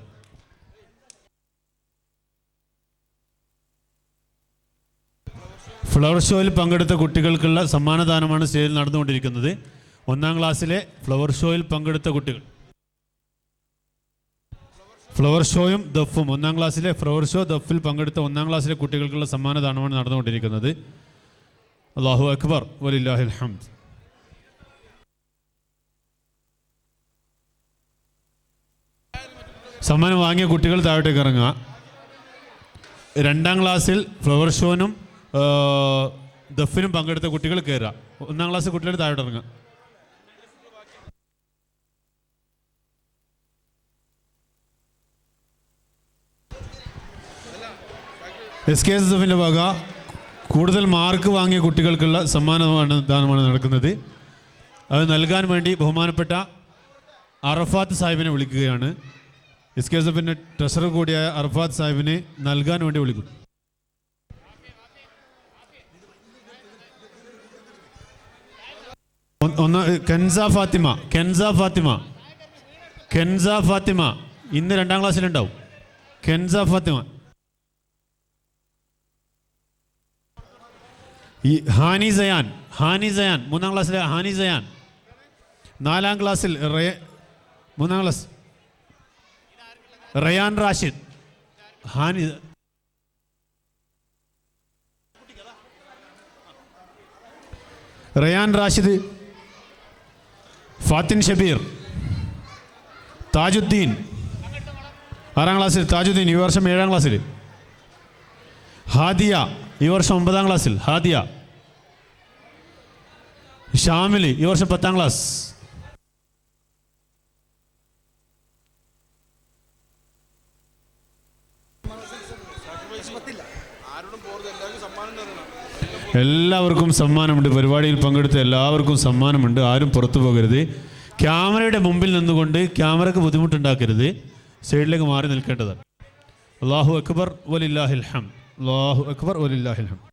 ഫ്ലവർ ഷോയിൽ പങ്കെടുത്ത കുട്ടികൾക്കുള്ള സമ്മാനദാനമാണ് സ്റ്റേജിൽ നടന്നുകൊണ്ടിരിക്കുന്നത്. 1-ാം ക്ലാസ്സിലെ ഫ്ലവർ ഷോയിൽ പങ്കെടുത്ത കുട്ടികൾ, ഫ്ലവർ ഷോയും ദഫും 1-ാം ക്ലാസ്സിലെ ഫ്ലവർ ഷോ ദഫിൽ പങ്കെടുത്ത 1-ാം ക്ലാസ്സിലെ കുട്ടികൾക്കുള്ള സമ്മാനദാനമാണ് നടന്നുകൊണ്ടിരിക്കുന്നത്. അല്ലാഹു അക്ബർ വലില്ലാഹിൽ ഹംദ്. സമ്മാനം വാങ്ങിയ കുട്ടികൾ താഴോട്ടേക്ക് ഇറങ്ങുക. 2-ാം ക്ലാസ്സിൽ ഫ്ലവർ ഷോനും ദഫിനും പങ്കെടുത്ത കുട്ടികൾ കയറുക. 1-ാം ക്ലാസ് കുട്ടികൾ താഴോട്ട് ഇറങ്ങുക. SKSFൻ്റെ വക കൂടുതൽ മാർക്ക് വാങ്ങിയ കുട്ടികൾക്കുള്ള ദാനമാണ് നടക്കുന്നത്. അത് നൽകാൻ വേണ്ടി ബഹുമാനപ്പെട്ട അറഫാത്ത് സാഹിബിനെ വിളിക്കുകയാണ്. SKSFൻ്റെ ട്രഷറർ കൂടിയായ അറഫാത്ത് സാഹിബിനെ നൽകാൻ വേണ്ടി വിളിക്കും. കെൻസ ഫാത്തിമ ഇന്ന് 2-ാം ക്ലാസ്സിലുണ്ടാവും. കെൻസ ഫാത്തിമ. ഹാനി സയാൻ 3-ാം ക്ലാസ്സിലെ ഹാനി സയാൻ. 4-ാം ക്ലാസ്സിൽ 3-ാം ക്ലാസ് റയാൻ റാഷിദ്. റയാൻ റാഷിദ്, ഫാത്തിൻ ഷബീർ, താജുദ്ദീൻ 6-ാം ക്ലാസ്സിൽ, താജുദ്ദീൻ ഈ വർഷം 7-ാം ക്ലാസ്സിൽ, ഹാദിയ ഈ വർഷം 9-ാം ക്ലാസ്സിൽ, ഹാദിയ, ഷാമിൽ ഈ വർഷം 10-ാം ക്ലാസ്. എല്ലാവർക്കും സമ്മാനമുണ്ട്. പരിപാടിയിൽ പങ്കെടുത്ത എല്ലാവർക്കും സമ്മാനമുണ്ട്. ആരും പുറത്തു പോകരുത്. ക്യാമറയുടെ മുമ്പിൽ നിന്നുകൊണ്ട് ക്യാമറയ്ക്ക് ബുദ്ധിമുട്ടുണ്ടാക്കരുത്. സൈഡിലേക്ക് മാറി നിൽക്കേണ്ടതാണ്. അല്ലാഹു അക്ബർ വലില്ലാഹിൽ ഹംദ്. അല്ലാഹു അക്ബർ വലില്ലാഹിൽ ഹംദ്.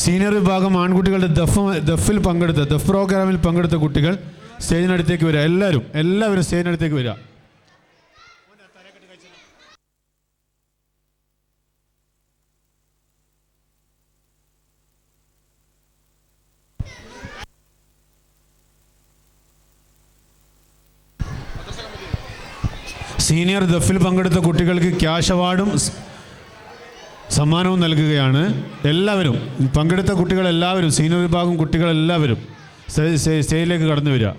സീനിയർ വിഭാഗം ആൺകുട്ടികളുടെ ദഫിൽ പങ്കെടുത്ത ദഫ് പ്രോഗ്രാമിൽ പങ്കെടുത്ത കുട്ടികൾ സ്റ്റേജിനടുത്തേക്ക് വരിക. എല്ലാവരും സ്റ്റേജിനടുത്തേക്ക് വരിക. സീനിയർ ദഫിൽ പങ്കെടുത്ത കുട്ടികൾക്ക് ക്യാഷ് അവാർഡും സമ്മാനവും നൽകുകയാണ്. എല്ലാവരും പങ്കെടുത്ത കുട്ടികളെല്ലാവരും, സീനിയർ വിഭാഗം കുട്ടികളെല്ലാവരും സ്റ്റേജിലേക്ക് കടന്നു വരിക.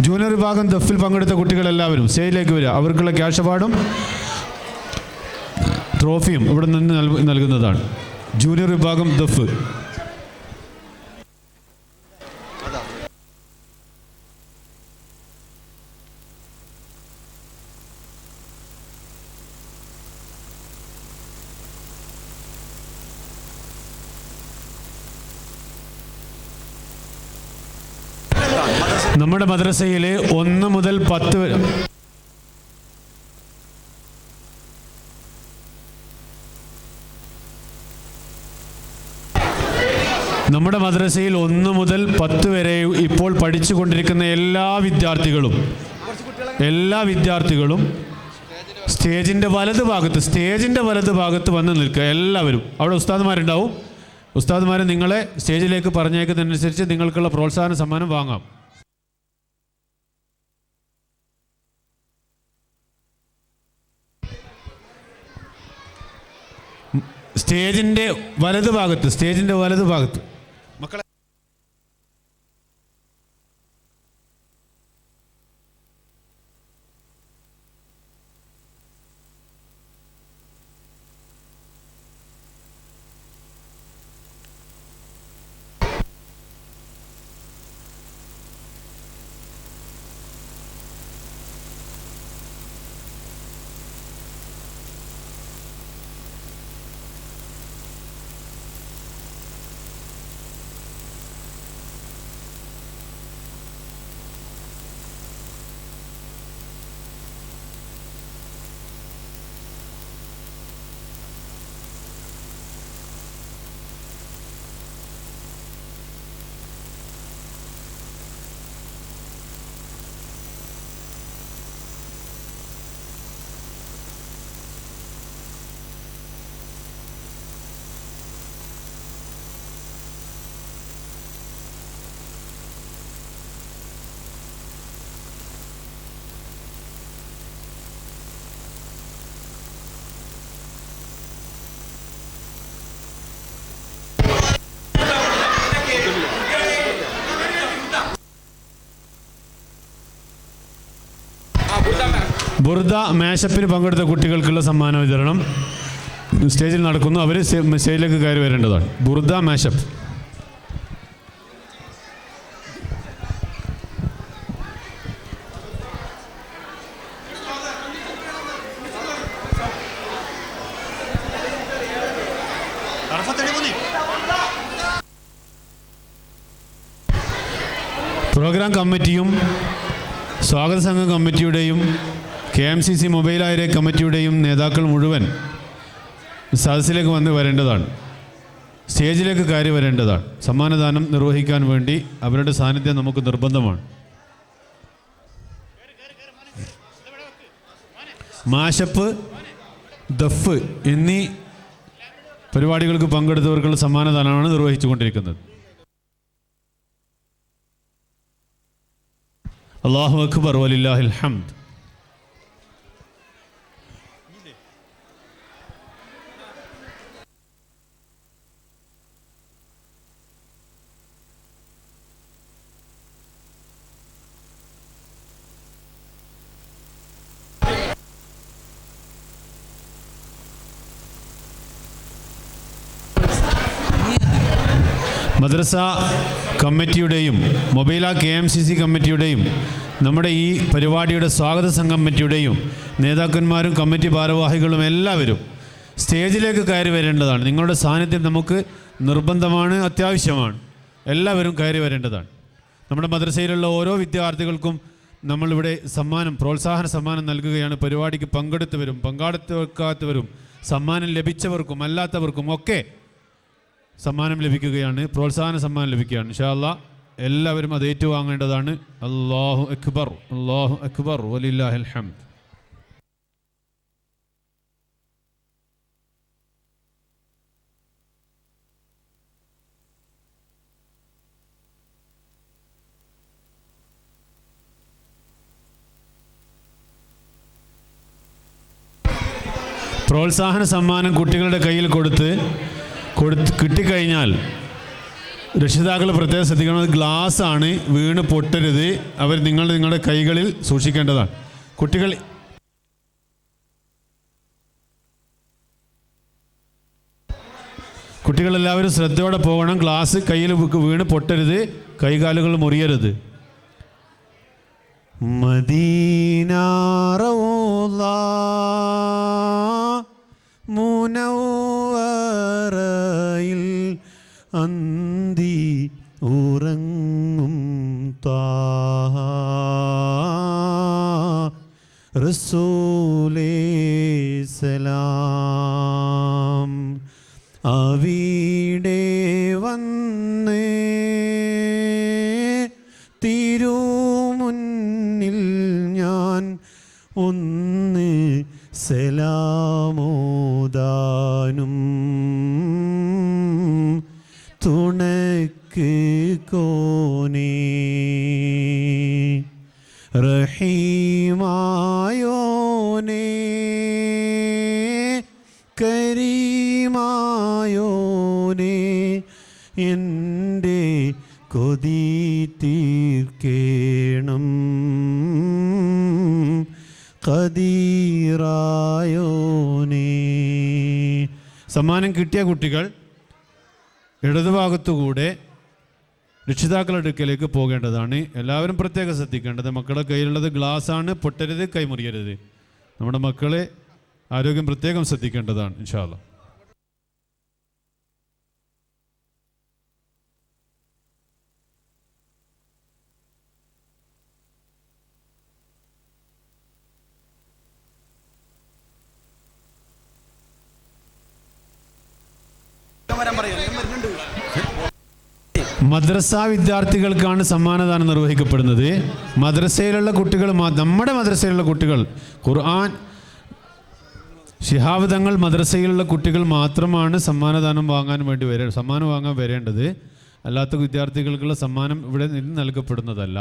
ജൂനിയർ വിഭാഗം ദഫിൽ പങ്കെടുത്ത കുട്ടികളെല്ലാവരും സ്റ്റേജിലേക്ക് വരിക. അവർക്കുള്ള ക്യാഷ് അവാർഡും ട്രോഫിയും ഇവിടെ നിന്ന് നൽകുന്നതാണ്. ജൂനിയർ വിഭാഗം ദഫ്. നമ്മുടെ മദ്രസയിലെ 1 മുതൽ 10 വരെ നമ്മുടെ മദ്രസയിൽ 1 മുതൽ 10 വരെ ഇപ്പോൾ പഠിച്ചുകൊണ്ടിരിക്കുന്ന എല്ലാ വിദ്യാർത്ഥികളും സ്റ്റേജിൻ്റെ വലത് ഭാഗത്ത് വന്ന് നിൽക്കുക എല്ലാവരും. അവിടെ ഉസ്താദുമാരുണ്ടാവും. ഉസ്താദുമാരെ നിങ്ങളെ സ്റ്റേജിലേക്ക് പറഞ്ഞേക്കുന്നതനുസരിച്ച് നിങ്ങൾക്കുള്ള പ്രോത്സാഹന സമ്മാനം വാങ്ങാം. സ്റ്റേജിൻ്റെ വലത് ഭാഗത്ത് മക്കളെ ബുർദ മാഷപ്പിന് പങ്കെടുത്ത കുട്ടികൾക്കുള്ള സമ്മാന വിതരണം സ്റ്റേജിൽ നടക്കുന്നു. അവർ സ്റ്റേജിലേക്ക് കയറി വരേണ്ടതാണ്. ബുർദ മാഷപ്പ്. പ്രോഗ്രാം കമ്മിറ്റിയും സ്വാഗത സംഘം കമ്മിറ്റിയുടെയും KMCC മൊബൈൽ ആയിര കമ്മിറ്റിയുടെയും നേതാക്കൾ മുഴുവൻ സദസ്സിലേക്ക് വന്ന് വരേണ്ടതാണ്. സ്റ്റേജിലേക്ക് കയറി വരേണ്ടതാണ്. സമ്മാനദാനം നിർവഹിക്കാൻ വേണ്ടി അവരുടെ സാന്നിധ്യം നമുക്ക് നിർബന്ധമാണ്. മാഷപ്പ്, ദഫ് എന്നീ പരിപാടികൾക്ക് പങ്കെടുത്തവർക്കുള്ള സമ്മാനദാനമാണ് നിർവഹിച്ചുകൊണ്ടിരിക്കുന്നത്. അല്ലാഹു അക്ബർ വലില്ലാഹിൽ ഹംദ്. മദ്രസ കമ്മിറ്റിയുടെയും മൊബൈല KMCC കമ്മിറ്റിയുടെയും നമ്മുടെ ഈ പരിപാടിയുടെ സ്വാഗത സംഘം കമ്മിറ്റിയുടെയും നേതാക്കന്മാരും കമ്മിറ്റി ഭാരവാഹികളും എല്ലാവരും സ്റ്റേജിലേക്ക് കയറി വരേണ്ടതാണ്. നിങ്ങളുടെ സാന്നിധ്യം നമുക്ക് നിർബന്ധമാണ്, അത്യാവശ്യമാണ്. എല്ലാവരും കയറി വരേണ്ടതാണ്. നമ്മുടെ മദ്രസയിലുള്ള ഓരോ വിദ്യാർത്ഥികൾക്കും നമ്മളിവിടെ പ്രോത്സാഹന സമ്മാനം നൽകുകയാണ്. പരിപാടിക്ക് പങ്കെടുത്തവരും പങ്കാളിത്തവരും സമ്മാനം ലഭിച്ചവർക്കും അല്ലാത്തവർക്കും ഒക്കെ സമ്മാനം ലഭിക്കുകയാണ്. പ്രോത്സാഹന സമ്മാനം ലഭിക്കുകയാണ്. ഇൻഷാ അല്ലാഹ് എല്ലാവരും അത് ഏറ്റുവാങ്ങേണ്ടതാണ്. അല്ലാഹു അക്ബർ, അല്ലാഹു അക്ബർ വലില്ലാഹിൽ ഹംദ്. പ്രോത്സാഹന സമ്മാനം കുട്ടികളുടെ കയ്യിൽ കിട്ടിക്കഴിഞ്ഞാൽ രക്ഷിതാക്കൾ പ്രത്യേകം ശ്രദ്ധിക്കണം. ഗ്ലാസ് ആണ്, വീണ് പൊട്ടരുത്. അവർ നിങ്ങളുടെ കൈകളിൽ സൂക്ഷിക്കേണ്ടതാണ്. കുട്ടികളെല്ലാവരും ശ്രദ്ധയോടെ പോകണം. ഗ്ലാസ് കയ്യിൽ വീണ് പൊട്ടരുത്, കൈകാലുകൾ മുറിയരുത്. മദീന റൗള മുനവ്വറയിൽ അന്തി ഉറങ്ങും ത്വാഹ റസൂലേ സലാം. അവിടെ വന്ന് തിരുമുന്നിൽ ഞാൻ ഒന്ന് സലാമോദാനും തുണക്ക് കോനേ റഹീമായോനേ കരീമായോനേ എൻ്റെ കൊതി തീർക്കേണം ഖദീറായോനേ. സമ്മാനം കിട്ടിയ കുട്ടികൾ ഇടതുഭാഗത്തുകൂടെ രക്ഷിതാക്കളുടെ അടുക്കലേക്ക് പോകേണ്ടതാണ്. എല്ലാവരും പ്രത്യേകം ശ്രദ്ധിക്കേണ്ടത്, മക്കളുടെ കയ്യിലുള്ളത് ഗ്ലാസ്സാണ്, പൊട്ടരുത്, കൈമുറിയരുത്. നമ്മുടെ മക്കളെ ആരോഗ്യം പ്രത്യേകം ശ്രദ്ധിക്കേണ്ടതാണ് ഇൻഷാ അല്ലാഹ്. മദ്രസ വിദ്യാർത്ഥികൾക്കാണ് സമ്മാനദാനം നിർവഹിക്കപ്പെടുന്നത്. മദ്രസയിലുള്ള കുട്ടികൾ, നമ്മുടെ മദ്രസയിലുള്ള കുട്ടികൾ, ഖുർആൻ ശിഹാബ് തങ്ങൾ മദ്രസയിലുള്ള കുട്ടികൾ മാത്രമാണ് സമ്മാനം വാങ്ങാൻ വരേണ്ടത്. അല്ലാത്ത വിദ്യാർത്ഥികൾക്കുള്ള സമ്മാനം ഇവിടെ നിന്ന് നൽകപ്പെടുന്നതല്ല.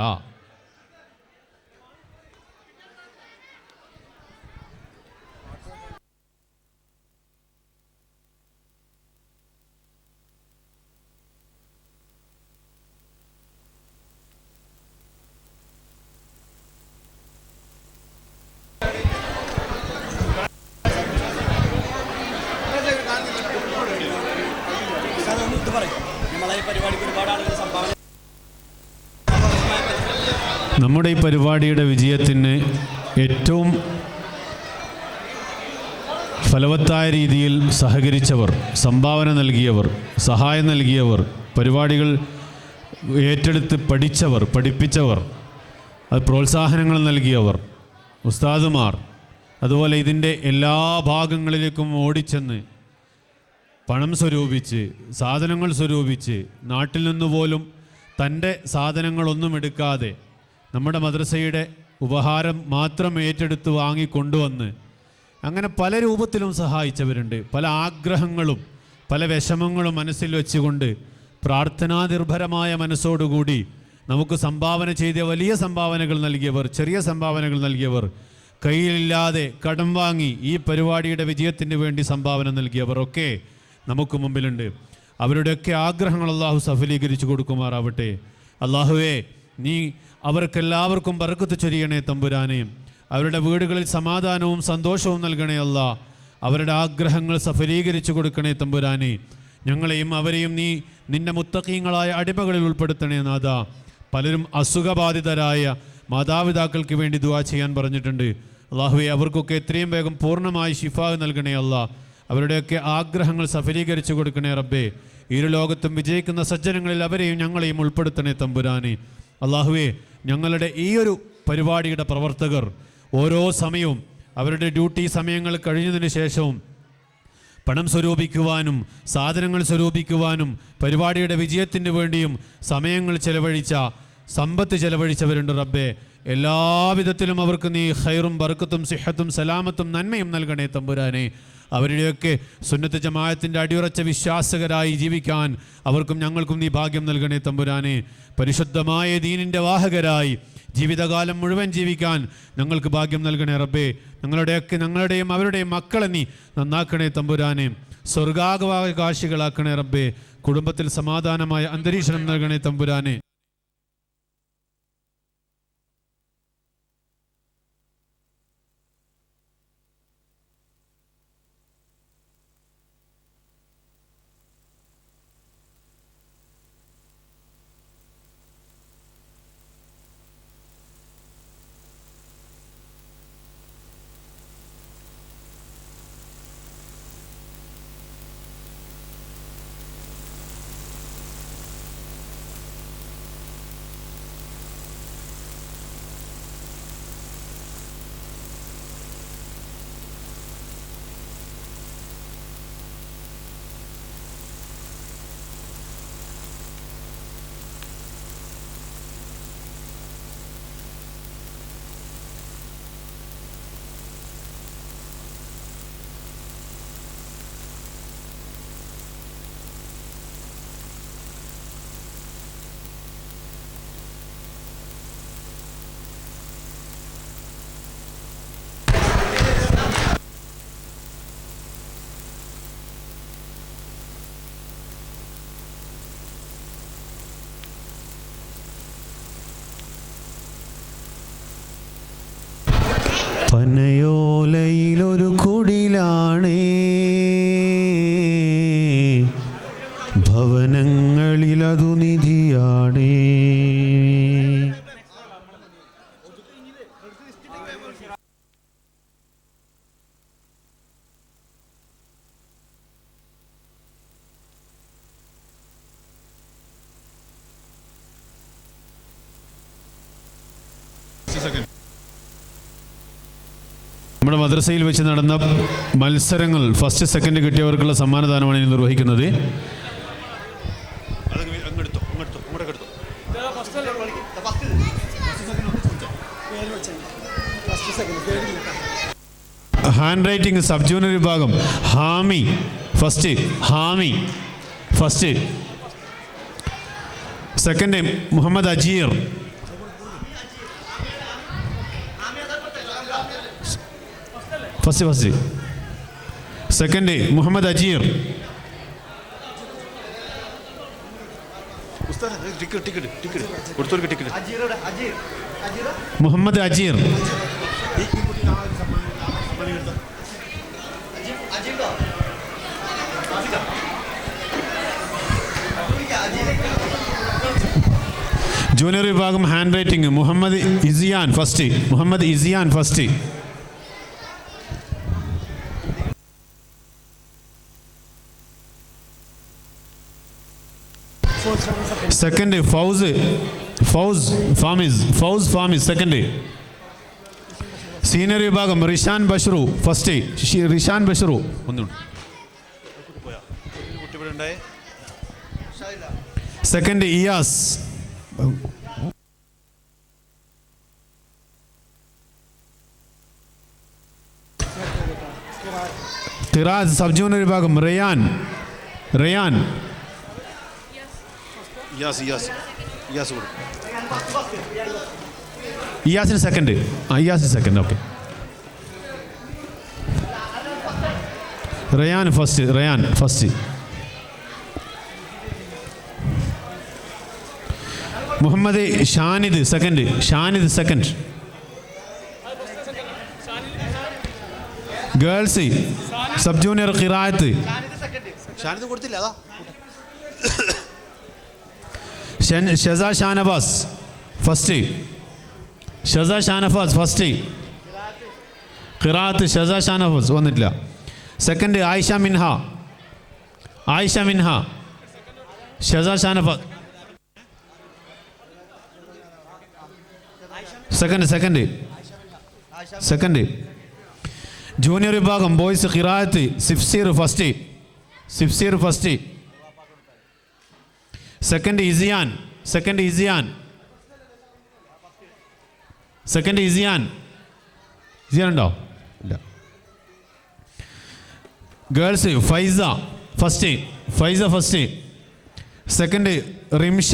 നമ്മുടെ ഈ പരിപാടിയുടെ വിജയത്തിന് ഏറ്റവും ഫലവത്തായ രീതിയിൽ സഹകരിച്ചവർ, സംഭാവന നൽകിയവർ, സഹായം നൽകിയവർ, പരിപാടികൾ ഏറ്റെടുത്ത് പഠിച്ചവർ, പഠിപ്പിച്ചവർ, അത് പ്രോത്സാഹനങ്ങൾ നൽകിയവർ, ഉസ്താദുമാർ, അതുപോലെ ഇതിൻ്റെ എല്ലാ ഭാഗങ്ങളിലേക്കും ഓടിച്ചെന്ന് പണം സ്വരൂപിച്ച്, സാധനങ്ങൾ സ്വരൂപിച്ച്, നാട്ടിൽ നിന്ന് പോലും തൻ്റെ സാധനങ്ങളൊന്നും എടുക്കാതെ നമ്മുടെ മദ്രസയുടെ ഉപഹാരം മാത്രം ഏറ്റെടുത്ത് വാങ്ങിക്കൊണ്ടുവന്ന് അങ്ങനെ പല രൂപത്തിലും സഹായിച്ചവരുണ്ട്. പല ആഗ്രഹങ്ങളും പല വിഷമങ്ങളും മനസ്സിൽ വെച്ചുകൊണ്ട് പ്രാർത്ഥനാനിർഭരമായ മനസ്സോടുകൂടി നമുക്ക് സംഭാവന ചെയ്ത വലിയ സംഭാവനകൾ നൽകിയവർ, ചെറിയ സംഭാവനകൾ നൽകിയവർ, കയ്യിലില്ലാതെ കടം വാങ്ങി ഈ പരിപാടിയുടെ വിജയത്തിന് വേണ്ടി സംഭാവന നൽകിയവർ ഒക്കെ നമുക്ക് മുമ്പിലുണ്ട്. അവരുടെയൊക്കെ ആഗ്രഹങ്ങൾ അള്ളാഹു സഫലീകരിച്ചു കൊടുക്കുമാറാവട്ടെ. അള്ളാഹുവേ, നീ അവർക്കെല്ലാവർക്കും ബർക്കത്ത് ചൊരിയണേ തമ്പുരാനെ. അവരുടെ വീടുകളിൽ സമാധാനവും സന്തോഷവും നൽകണേ അല്ലാ. അവരുടെ ആഗ്രഹങ്ങൾ സഫലീകരിച്ചു കൊടുക്കണേ തമ്പുരാനെ. ഞങ്ങളെയും അവരെയും നീ നിന്റെ മുത്തഖീങ്ങളായ അടിമകളിൽ ഉൾപ്പെടുത്തണേ നാഥ. പലരും അസുഖബാധിതരായ മാതാപിതാക്കൾക്ക് വേണ്ടി ദുആ ചെയ്യാൻ പറഞ്ഞിട്ടുണ്ട്. അള്ളാഹുവെ, അവർക്കൊക്കെ എത്രയും വേഗം പൂർണ്ണമായി ശിഫാ നൽകണേ അല്ലാ. അവരുടെയൊക്കെ ആഗ്രഹങ്ങൾ സഫലീകരിച്ചു കൊടുക്കണേ റബ്ബേ. ഇരുലോകത്തും വിജയിക്കുന്ന സജ്ജനങ്ങളിൽ അവരെയും ഞങ്ങളെയും ഉൾപ്പെടുത്തണേ തമ്പുരാനെ. അള്ളാഹുവേ, ഞങ്ങളുടെ ഈ ഒരു പരിപാടിയുടെ പ്രവർത്തകർ ഓരോ സമയവും അവരുടെ ഡ്യൂട്ടി സമയങ്ങൾ കഴിഞ്ഞതിന് ശേഷവും പണം സ്വരൂപിക്കുവാനും സാധനങ്ങൾ സ്വരൂപിക്കുവാനും പരിപാടിയുടെ വിജയത്തിന് വേണ്ടിയും സമയങ്ങൾ ചെലവഴിച്ച, സമ്പത്ത് ചെലവഴിച്ചവരുണ്ട് റബ്ബേ. എല്ലാവിധത്തിലും അവർക്ക് നീ ഖൈറും ബർക്കത്തും സിഹത്തും സലാമത്തും നന്മയും നൽകണേ തമ്പുരാനെ. അവരുടെയൊക്കെ സുന്നത്ത് ജമാഅത്തിൻ്റെ അടിയുറച്ച വിശ്വാസകരായി ജീവിക്കാൻ അവർക്കും ഞങ്ങൾക്കും നീ ഭാഗ്യം നൽകണേ തമ്പുരാനെ. പരിശുദ്ധമായ ദീനിൻ്റെ വാഹകരായി ജീവിതകാലം മുഴുവൻ ജീവിക്കാൻ ഞങ്ങൾക്ക് ഭാഗ്യം നൽകണേ റബ്ബേ. ഞങ്ങളുടെയും അവരുടെയും മക്കളെ നീ നന്നാക്കണേ തമ്പുരാനെ. സ്വർഗാവകാശികളാക്കണേ റബ്ബേ. കുടുംബത്തിൽ സമാധാനമായ അന്തരീക്ഷം നൽകണേ തമ്പുരാനെ. പനയോലയിലൊരു കുടിലാണേ, ഭവനങ്ങളിലതു നിധിയാണേ. നമ്മുടെ മദ്രസയിൽ വെച്ച് നടന്ന മത്സരങ്ങൾ ഫസ്റ്റ് സെക്കൻഡ് കിട്ടിയവർക്കുള്ള സമ്മാനദാനമാണ് ഇനി നിർവഹിക്കുന്നത്. ഹാൻഡ് റൈറ്റിംഗ് സബ് ജൂനിയർ വിഭാഗം Hami first. Second Muhammad Ajeer. First second Muhammad Ajeer. Muhammad Ajeer. Junior വിഭാഗം hand writing Muhammad Isiyan first. Second Fauz Famis second. Senior വിഭാഗം റിഷാൻ ബഷ്റു ഫസ്റ്റ്. ഒന്നുണ്ട്. സെക്കൻഡ് ഇയാസ്. ഖിറാഅത്ത് സബ് ജൂനിയർ വിഭാഗം റയാൻ. ഇയാസിന് second. Okay. Rayan first. Muhammad Shanid second. Girls sub junior ഖിറാഅത്ത് ഷസാ ഷാനവാസ് ഫസ്റ്റ്. ഖിറാഅത്ത് ഷസാ ഷാനവാസ് വന്നിട്ടില്ല. Second Ayisha Minha. Shaza Shanavas second. Junior വിഭാഗം ബോയ്സ് ഖിറാഅത്ത് സിഫ്സീർ ഫസ്റ്റ്. സെക്കൻഡ് ഇസിയാൻ. ഉണ്ടോ? ഇല്ല. Girls Faiza first. Second Rimsha.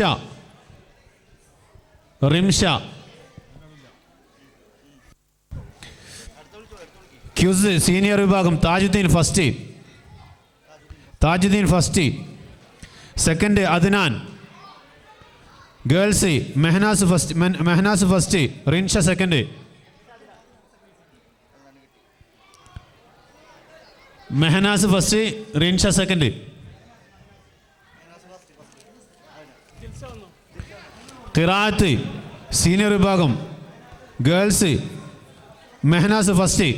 Quiz senior വിഭാഗം Tajuddeen first. Second Adnan. Girls Mehanas first. Rinsha second. Mehanas first, Rinsha second. ഖിറാഅത്ത് സീനിയർ വിഭാഗം ഗേൾസ് മെഹനാസ് ഫസ്റ്റ്.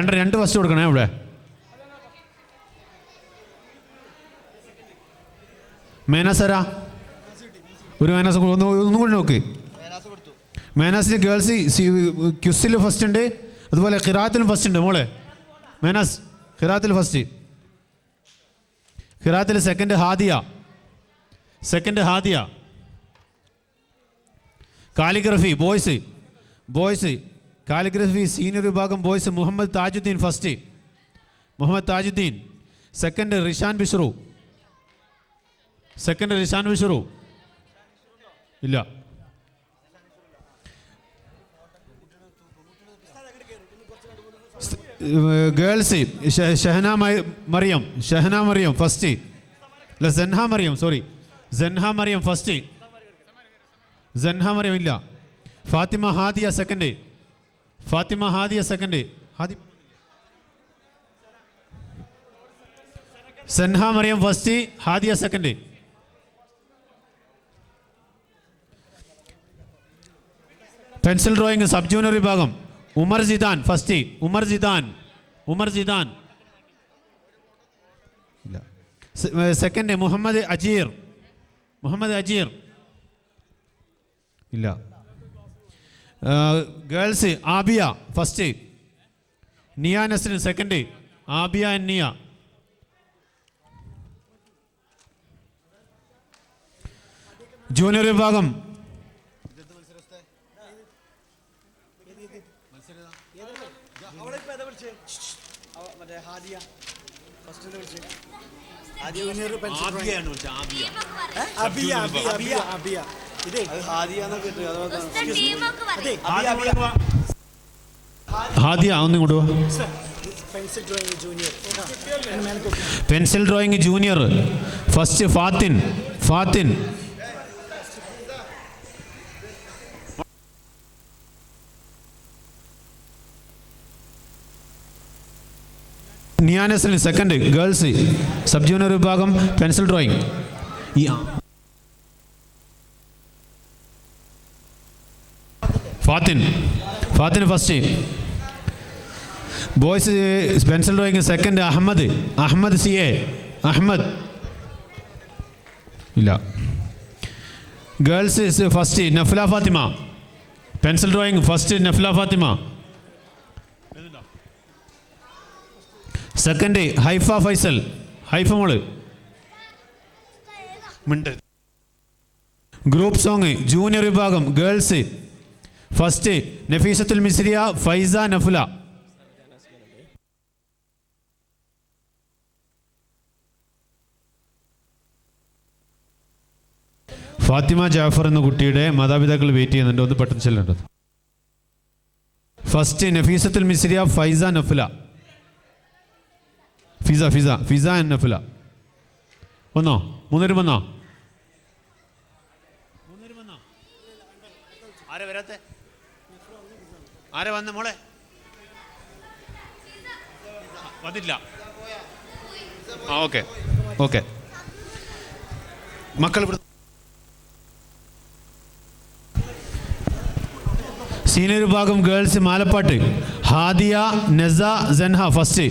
രണ്ട് ഫസ്റ്റ് കൊടുക്കണേ ഇവിടെ. മേനാസരാ ഒരു മേനാസ് ഒന്നും കൂടി നോക്ക്. മേനാസിന് ഗേൾസ് ക്യുസിൽ ഫസ്റ്റ് ഉണ്ട്, അതുപോലെ ഖിറാഅത്തിലും ഫസ്റ്റ് ഉണ്ട്. മോളെ മേനാസ് ഖിറാഅത്തിൽ ഫസ്റ്റ്. ഖിറാഅത്തിൽ second Hadiya. Calligraphy boys calligraphy senior വിഭാഗം boys Muhammad Tajuddeen first. Second Rishan Bishru. ഇല്ല. Girls Shahana Mariyam first. അല്ല സെൻഹ മറിയം ഫസ്റ്റ്. ഇല്ല. Fathima Hadiya second. Fathima Hadiya second. Sanha Mariyam first, Hadiya second. Pencil drawing sub junior വിഭാഗം ഉമർ ജിദാൻ ഫസ്റ്റ്. ഉമർ ജിദാൻ സെക്കൻഡ്. മുഹമ്മദ് അജീർ ഇല്ല. Girls Abiya first, Niya Nasrin second. Abiya and Niya. Junior വിഭാഗം ഹാദിയ ഒന്നും ഇങ്ങോട്ട് പോവാ. Pencil drawing junior first Fathin. നിയാനസിന് സെക്കൻഡ്. ഗേൾസ് സബ് ജൂനിയർ വിഭാഗം pencil drawing. Fathin first. Boys pencil drawing second. Ahmed CA ഇല്ല. Girls first Nafla Fathima. Pencil drawing first Nafla Fathima. Second Haifa Faisal. Haifa മോള്. ഗ്രൂപ്പ് സോങ് ജൂനിയർ വിഭാഗം ഗേൾസ് ഫസ്റ്റ് നഫീസത്തുൽ മിസ്രിയ ഫൈസ നഫ്ല. ഫാത്തിമ ജാഫർ എന്ന കുട്ടിയുടെ മാതാപിതാക്കൾ വെയിറ്റ് ചെയ്യുന്നുണ്ട്, ഒന്ന് പെട്ടെന്ന് ചെല്ലേണ്ടത്. ഫസ്റ്റ് നഫീസത്തുൽ മിസ്രിയ ഫൈസ നഫ്ല. ഫിസ ആൻഡ് നഫ്ല. വന്നോ? മൂന്നുപേരും വന്നോ? ആരെ വന്ന മോളെ? വന്നില്ല. ഓക്കെ മക്കൾ ഇവിടെ. സീനിയർ വിഭാഗം ഗേൾസ് മാലപ്പാട്ട് Hadiya Nasa Sanha first.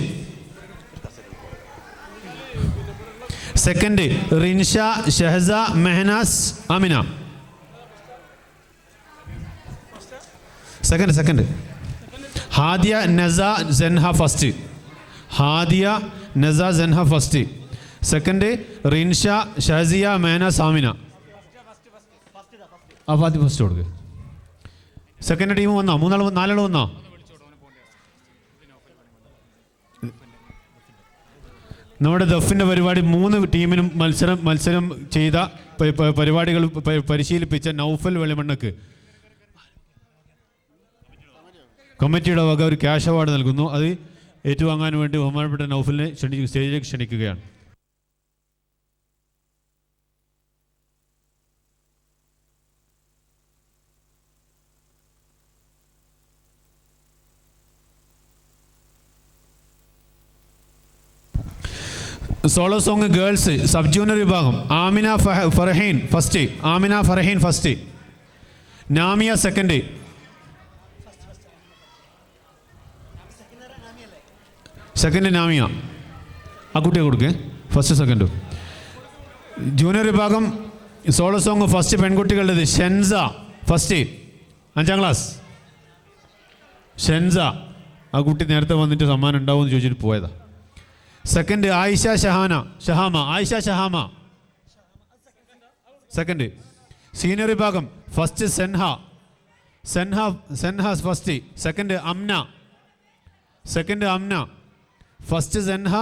Second Rinsha Shahasa Mehanas Amina. Second Hadiya Nasa Sanha first. Second Rinsha Shahasiya Mehanas Amina. Fathi first കൊടുക്കുക. സെക്കൻഡ് ടീം വന്നോ? നാലാൾ വന്നോ? നമ്മുടെ ദഫിൻ്റെ പരിപാടി 3 ടീമിനും മത്സരം ചെയ്ത പരിപാടികൾ പരിശീലിപ്പിച്ച നൗഫൽ വെളിമണ്ണക്ക് കമ്മിറ്റിയുടെ വക ഒരു ക്യാഷ് അവാർഡ് നൽകുന്നു. അത് ഏറ്റുവാങ്ങാൻ വേണ്ടി ബഹുമാനപ്പെട്ട നൗഫലിനെ സ്റ്റേജിലേക്ക് ക്ഷണിക്കുകയാണ്. Solo song girls sub junior വിഭാഗം ആമിന ഫർഹീൻ ഫസ്റ്റ്. നാമിയ സെക്കൻഡ്. നാമിയ ആ കുട്ടിയെ കൊടുക്കേ. First second. ജൂനിയർ വിഭാഗം സോളോ സോങ് ഫസ്റ്റ് പെൺകുട്ടികളുടേത് ഷെൻസ ഫസ്റ്റ്, 5ാം ക്ലാസ്. ഷെൻസ ആ കുട്ടി നേരത്തെ വന്നിട്ട് സമ്മാനം ഉണ്ടാവുമെന്ന് ചോദിച്ചിട്ട് പോയതാ. Second Ayisha Shahama second. Senior വിഭാഗം first Senha first. Second Amna. First Senha,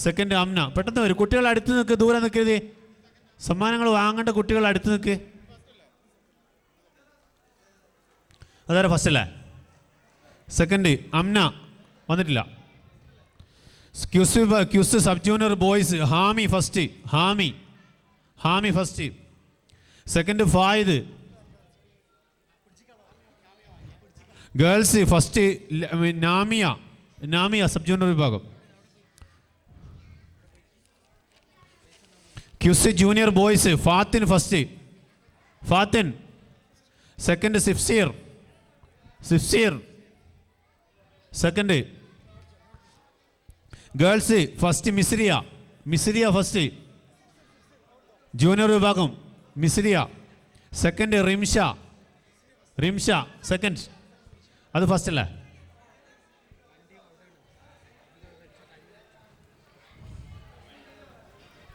second Amna. പെട്ടെന്ന് വരും. കുട്ടികൾ അടുത്ത് നിൽക്ക്, ദൂരെ നിൽക്കരുത്. സമ്മാനങ്ങൾ വാങ്ങേണ്ട കുട്ടികൾ അടുത്ത് നിൽക്ക്. അതാരെ ഫസ്റ്റ് അല്ലേ? സെക്കൻഡ് അംന വന്നിട്ടില്ല. Quiz sub junior boys Hami first. Second Fayid. Girls first Namiya sub junior വിഭാഗം. Quiz junior boys Fathin first. Fathin. Second Sifseer second. Girls first Misriya first junior വിഭാഗം. മിസ്രിയ. Second Rimsha second. അത് ഫസ്റ്റ് അല്ലേ?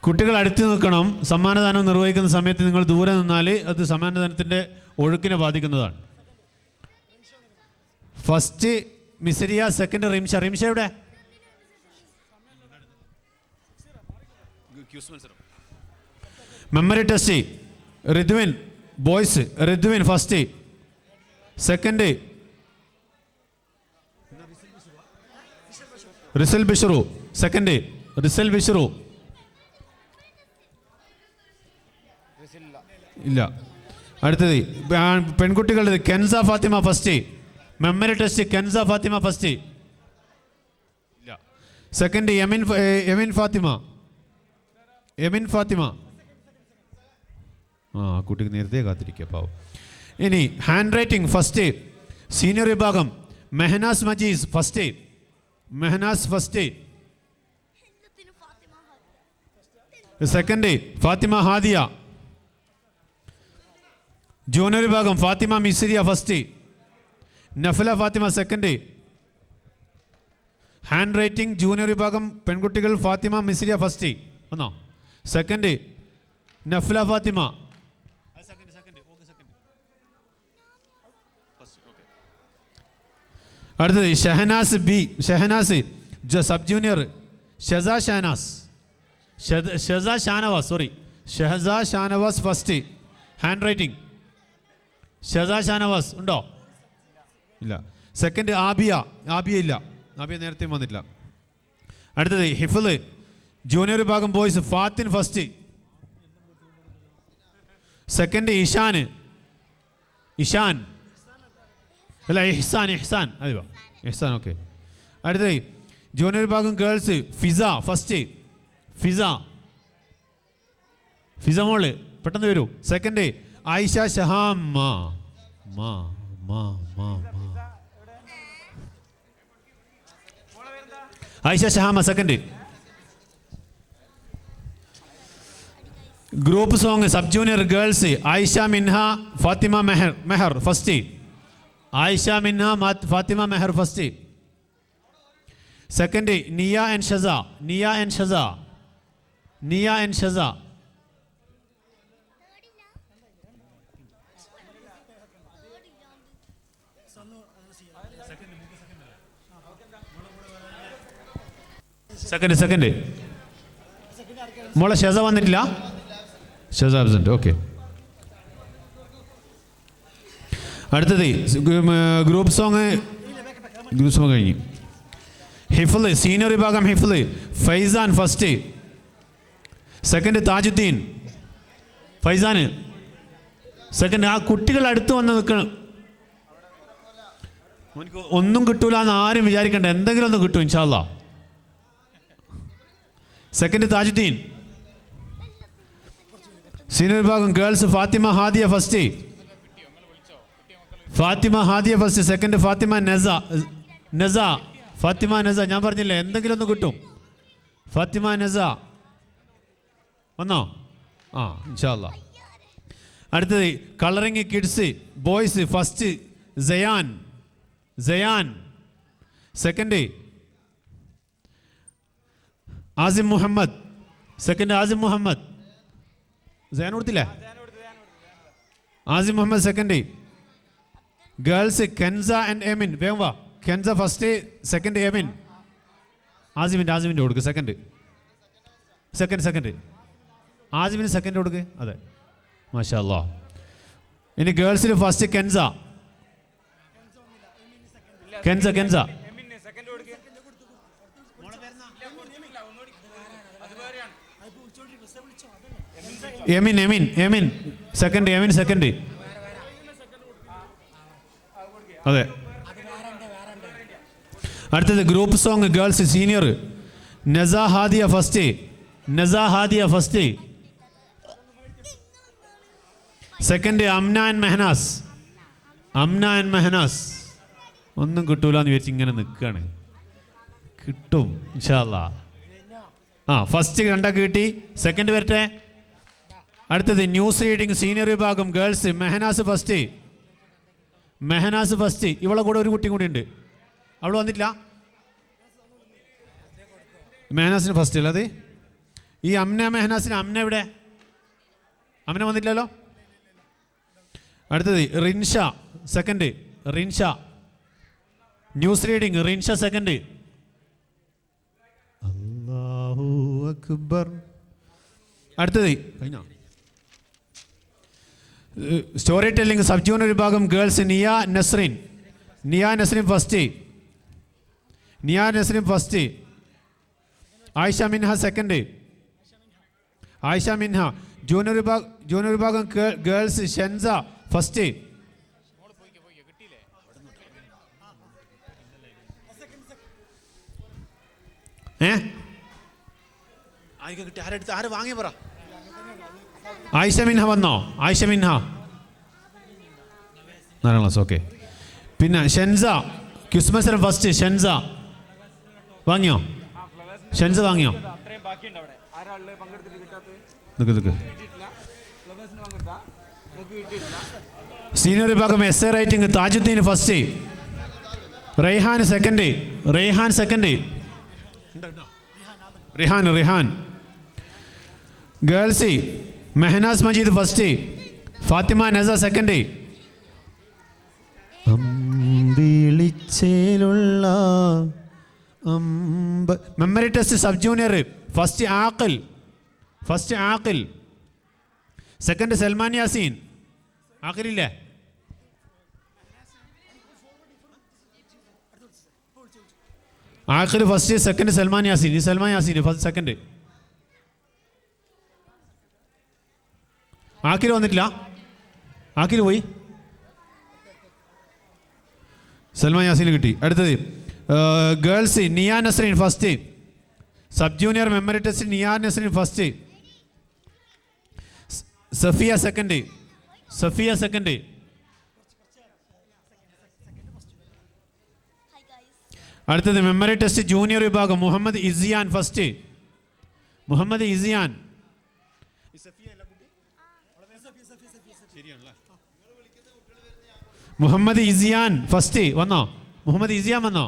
കുട്ടികൾ അടുത്ത് നിൽക്കണം. സമ്മാനദാനം നിർവഹിക്കുന്ന സമയത്ത് നിങ്ങൾ ദൂരെ നിന്നാൽ അത് സമ്മാനദാനത്തിൻ്റെ ഒഴുക്കിനെ ബാധിക്കുന്നതാണ്. ഫസ്റ്റ് മിസ്രിയ, സെക്കൻഡ് റിംഷ എവിടെ? Memory test Ridwin boys. Ridwin first. Second Risal Bisharu second. Risal Bisharu ഇല്ല. അടുത്തത് പെൺകുട്ടികളുടെ Kensa Fathima first. Memory test Kensa Fathima first ഇല്ല. സെക്കൻഡ് യമിൻ ഫാത്തിമ. ആ കുട്ടിക്ക് നേരത്തെ കാത്തിരിക്കുക പാവം. ഇനി ഹാൻഡ് റൈറ്റിംഗ് ഫസ്റ്റ് സീനിയർ വിഭാഗം Mehanas Majees first. Second Fathima Hadiya. Junior വിഭാഗം Fathima Misriya first. Nafala Fathima second. Hand writing junior വിഭാഗം പെൺകുട്ടികൾ ഫാത്തിമ മിസ്രിയ ഫസ്റ്റ്. ഒന്നോ. സെക്കൻഡ് നഫല ഫാത്തിമ. അടുത്തത് Shahanas sub junior. Sheza Shanavas first. Hand writing Sheza Shanavas ഉണ്ടോ? ഇല്ല. സെക്കൻഡ് ആബിയ ഇല്ല. ആബിയ നേരത്തെ വന്നിട്ടില്ല. അടുത്തത് ഹിഫ്ള് ജൂനിയർ വിഭാഗം boys Fathin first. Second Ishan അല്ല ഇഹ്സാൻ അതെയോ ഇഹ്സാൻ ഓക്കെ. അടുത്തത് ജൂനിയർ വിഭാഗം ഗേൾസ് ഫിസ ഫസ്റ്റ്. ഫിസ മോള് പെട്ടെന്ന് വരൂ. Second Ayisha Shahama. Ayisha Shahama second. Group song sub junior girls Ayisha Minha Fathima Mehar first. Ayisha Minha Fathima Mehar first. Second Niya and Shaza. Second മോളെ ഷസ വന്നിട്ടില്ല. Shaza absent okay. അടുത്തത് ഗ്രൂപ്പ് സോങ് കഴിഞ്ഞു. ഹിഫ്ള് സീനിയർ വിഭാഗം ഹിഫ്ള് ഫൈസാൻ ഫസ്റ്റ്. സെക്കൻഡ് താജുദ്ദീൻ ഫൈസാന് സെക്കൻഡ്. ആ കുട്ടികൾ അടുത്ത് വന്ന് നിൽക്കണം. ഒന്നും കിട്ടൂല എന്ന് ആരും വിചാരിക്കണ്ട, എന്തെങ്കിലും ഒന്ന് കിട്ടും ഇൻഷാ അല്ലാ. സെക്കൻഡ് താജുദ്ദീൻ. സീനിയർ വിഭാഗം girls Fathima Hadiya first. Second Fathima Nasa. ഞാൻ പറഞ്ഞില്ലേ എന്തെങ്കിലും ഒന്ന് കിട്ടും. ഫാത്തിമ നസ വന്നോ? ആ ഇൻഷാ അല്ലാ. അടുത്തത് colouring kids boys first Sayan. Second Asim Muhammad. Sayan കൊടുത്തില്ലേ? Asim Muhammad second. Girls Kenza and Emin. വേഗം വാ. കെൻസ ഫസ്റ്റ്. സെക്കൻഡ് എമിൻ. ആസിമിൻ്റെ കൊടുക്ക്. സെക്കൻഡ് ആസിമിന് സെക്കൻഡ് കൊടുക്ക്. അതെ മാഷാ അല്ലാ. ഇനി ഗേൾസിൽ ഫസ്റ്റ് കെൻസ. എമിൻ സെക്കൻഡ്. അതെ അടുത്തത് group song girls senior. Nasa Hadiya first. Nasa Hadiya first. Second Amna and Mehnaz. Amna and Mehnaz. ഒന്നും കിട്ടൂല എന്ന് വിചാരിച്ച് ഇങ്ങനെ നിൽക്കുകയാണ്. കിട്ടും ഇൻഷാ അല്ലാഹ്. ഫസ്റ്റ് രണ്ടൊക്കെ കിട്ടി. സെക്കൻഡ് വരട്ടെ. അടുത്തത് ന്യൂസ് റീഡിങ് സീനിയർ വിഭാഗം girls. Mehanas first. Mehnaz first. ഇവളെ കൂടെ ഒരു കുട്ടി കൂടി ഉണ്ട്. അവൾ വന്നിട്ടില്ല. മെഹനാസിന് ഫസ്റ്റ് അല്ലേ അത്? ഈ അമ്ന മെഹനാസിന് അമ്ന എവിടെ? അമ്ന വന്നിട്ടില്ലല്ലോ. അടുത്തത് Rinsha second. Rinsha news reading. Rinsha second. അല്ലാഹു അക്ബർ. അടുത്തത് കഴിഞ്ഞോ? സ്റ്റോറി ടെല്ലിംഗ് സബ് ജൂനിയർ വിഭാഗം ഗേൾസ്. നിയ നസ്രീൻ. നിയ നസ്രീൻ ഫസ്റ്റ്. നിയ നസ്രീൻ ഫസ്റ്റ്. ആയിഷ മിൻഹ സെക്കൻഡ്. ആയിഷ മിൻഹ. ജൂനിയർ വിഭാഗം ഗേൾസ്. ഷെൻസ ഫസ്റ്റ്. ആര് വാങ്ങി പറ. ആയിഷ മിൻഹ വന്നോ? ആയിഷ മിൻഹ 4ാം ക്ലാസ്. ഓക്കെ. പിന്നെ ഷെൻസ ക്വിസ് മത്സരം ഫസ്റ്റ്. ഷെൻസ വാങ്ങിയോ? ഷെൻസ വാങ്ങിയോ? സീനിയർ വിഭാഗം essay writing Tajuddin first. Raihan second. Raihan second. Rihan. Girls Mehnaz Majeed first. Fathima Nasa second. Memory test sub junior first Aqil. First Aqil. Second Salman Yaseen. ആഖിലില്ലേ? ആഖിൽ ഫസ്റ്റ്. സെക്കൻഡ് സൽമാൻ യാസീൻ. ഈ സൽമാൻ യാസീൻ ഫസ്റ്റ് സെക്കൻഡ്. ആഖിൽ വന്നിട്ടില്ല. ആഖിൽ പോയി. സൽമാൻ യാസീൻ കിട്ടി. അടുത്തത് girls Niya Nasreen first. Sub junior memory test Niya Nasreen first. Safiya second. Safiya second. അടുത്തത് മെമ്മറി ടെസ്റ്റ് ജൂനിയർ വിഭാഗം Muhammad Isiyan first. Muhammad Isiyan. Muhammad Isiyan first. വന്നോ? മുഹമ്മദ് ഇസിയാൻ വന്നോ?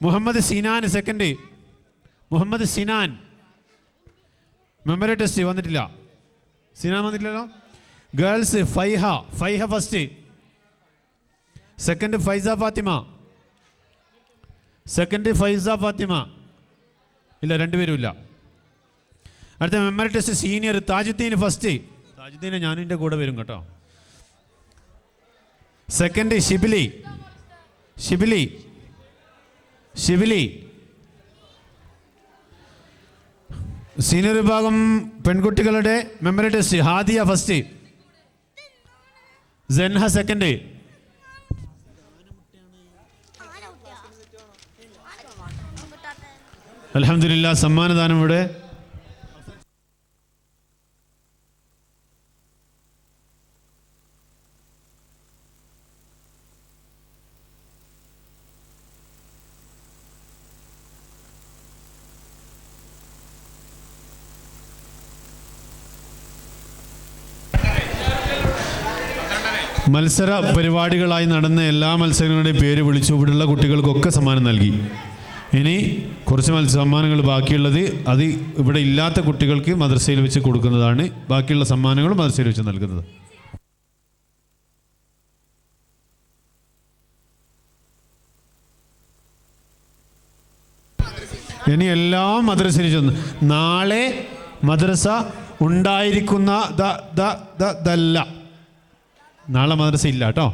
Muhammad Sinan second. Muhammad Sinan memory test വന്നിട്ടില്ല. സിനാൻ വന്നിട്ടില്ലല്ലോ. Girls Faiha. Faiha first. Second Faisa Fathima. Second Faisa Fathima. ഇല്ല, രണ്ടുപേരും ഇല്ല. അടുത്ത memory test senior Tajuddin first. താജുദ്ദീനെ ഞാനിൻ്റെ കൂടെ വരും കേട്ടോ. സെക്കൻഡ് ഷിബിലി. ഷിബിലി. ഷിബിലി. സീനിയർ വിഭാഗം പെൺകുട്ടികളുടെ memory test Hadiya first. Senha second. അൽഹംദുലില്ലാ സമ്മാനദാനം ഇവിടെ. മത്സര പരിപാടികളായി നടന്ന എല്ലാ മത്സരങ്ങളുടെയും പേര് വിളിച്ചു. ഇവിടെയുള്ള കുട്ടികൾക്കൊക്കെ സമ്മാനം നൽകി. ഇനി കുറച്ച് സമ്മാനങ്ങൾ ബാക്കിയുള്ളത് അത് ഇവിടെ ഇല്ലാത്ത കുട്ടികൾക്ക് മദ്രസയിൽ വെച്ച് കൊടുക്കുന്നതാണ്. ബാക്കിയുള്ള സമ്മാനങ്ങൾ മദ്രസയിൽ വെച്ച് നൽകുന്നത്. ഇനി എല്ലാം മദ്രസയിൽ ചെന്ന് നാളെ മദ്രസ ഉണ്ടായിരിക്കുന്ന നാളെ മദ്രസ ഇല്ല കേട്ടോ.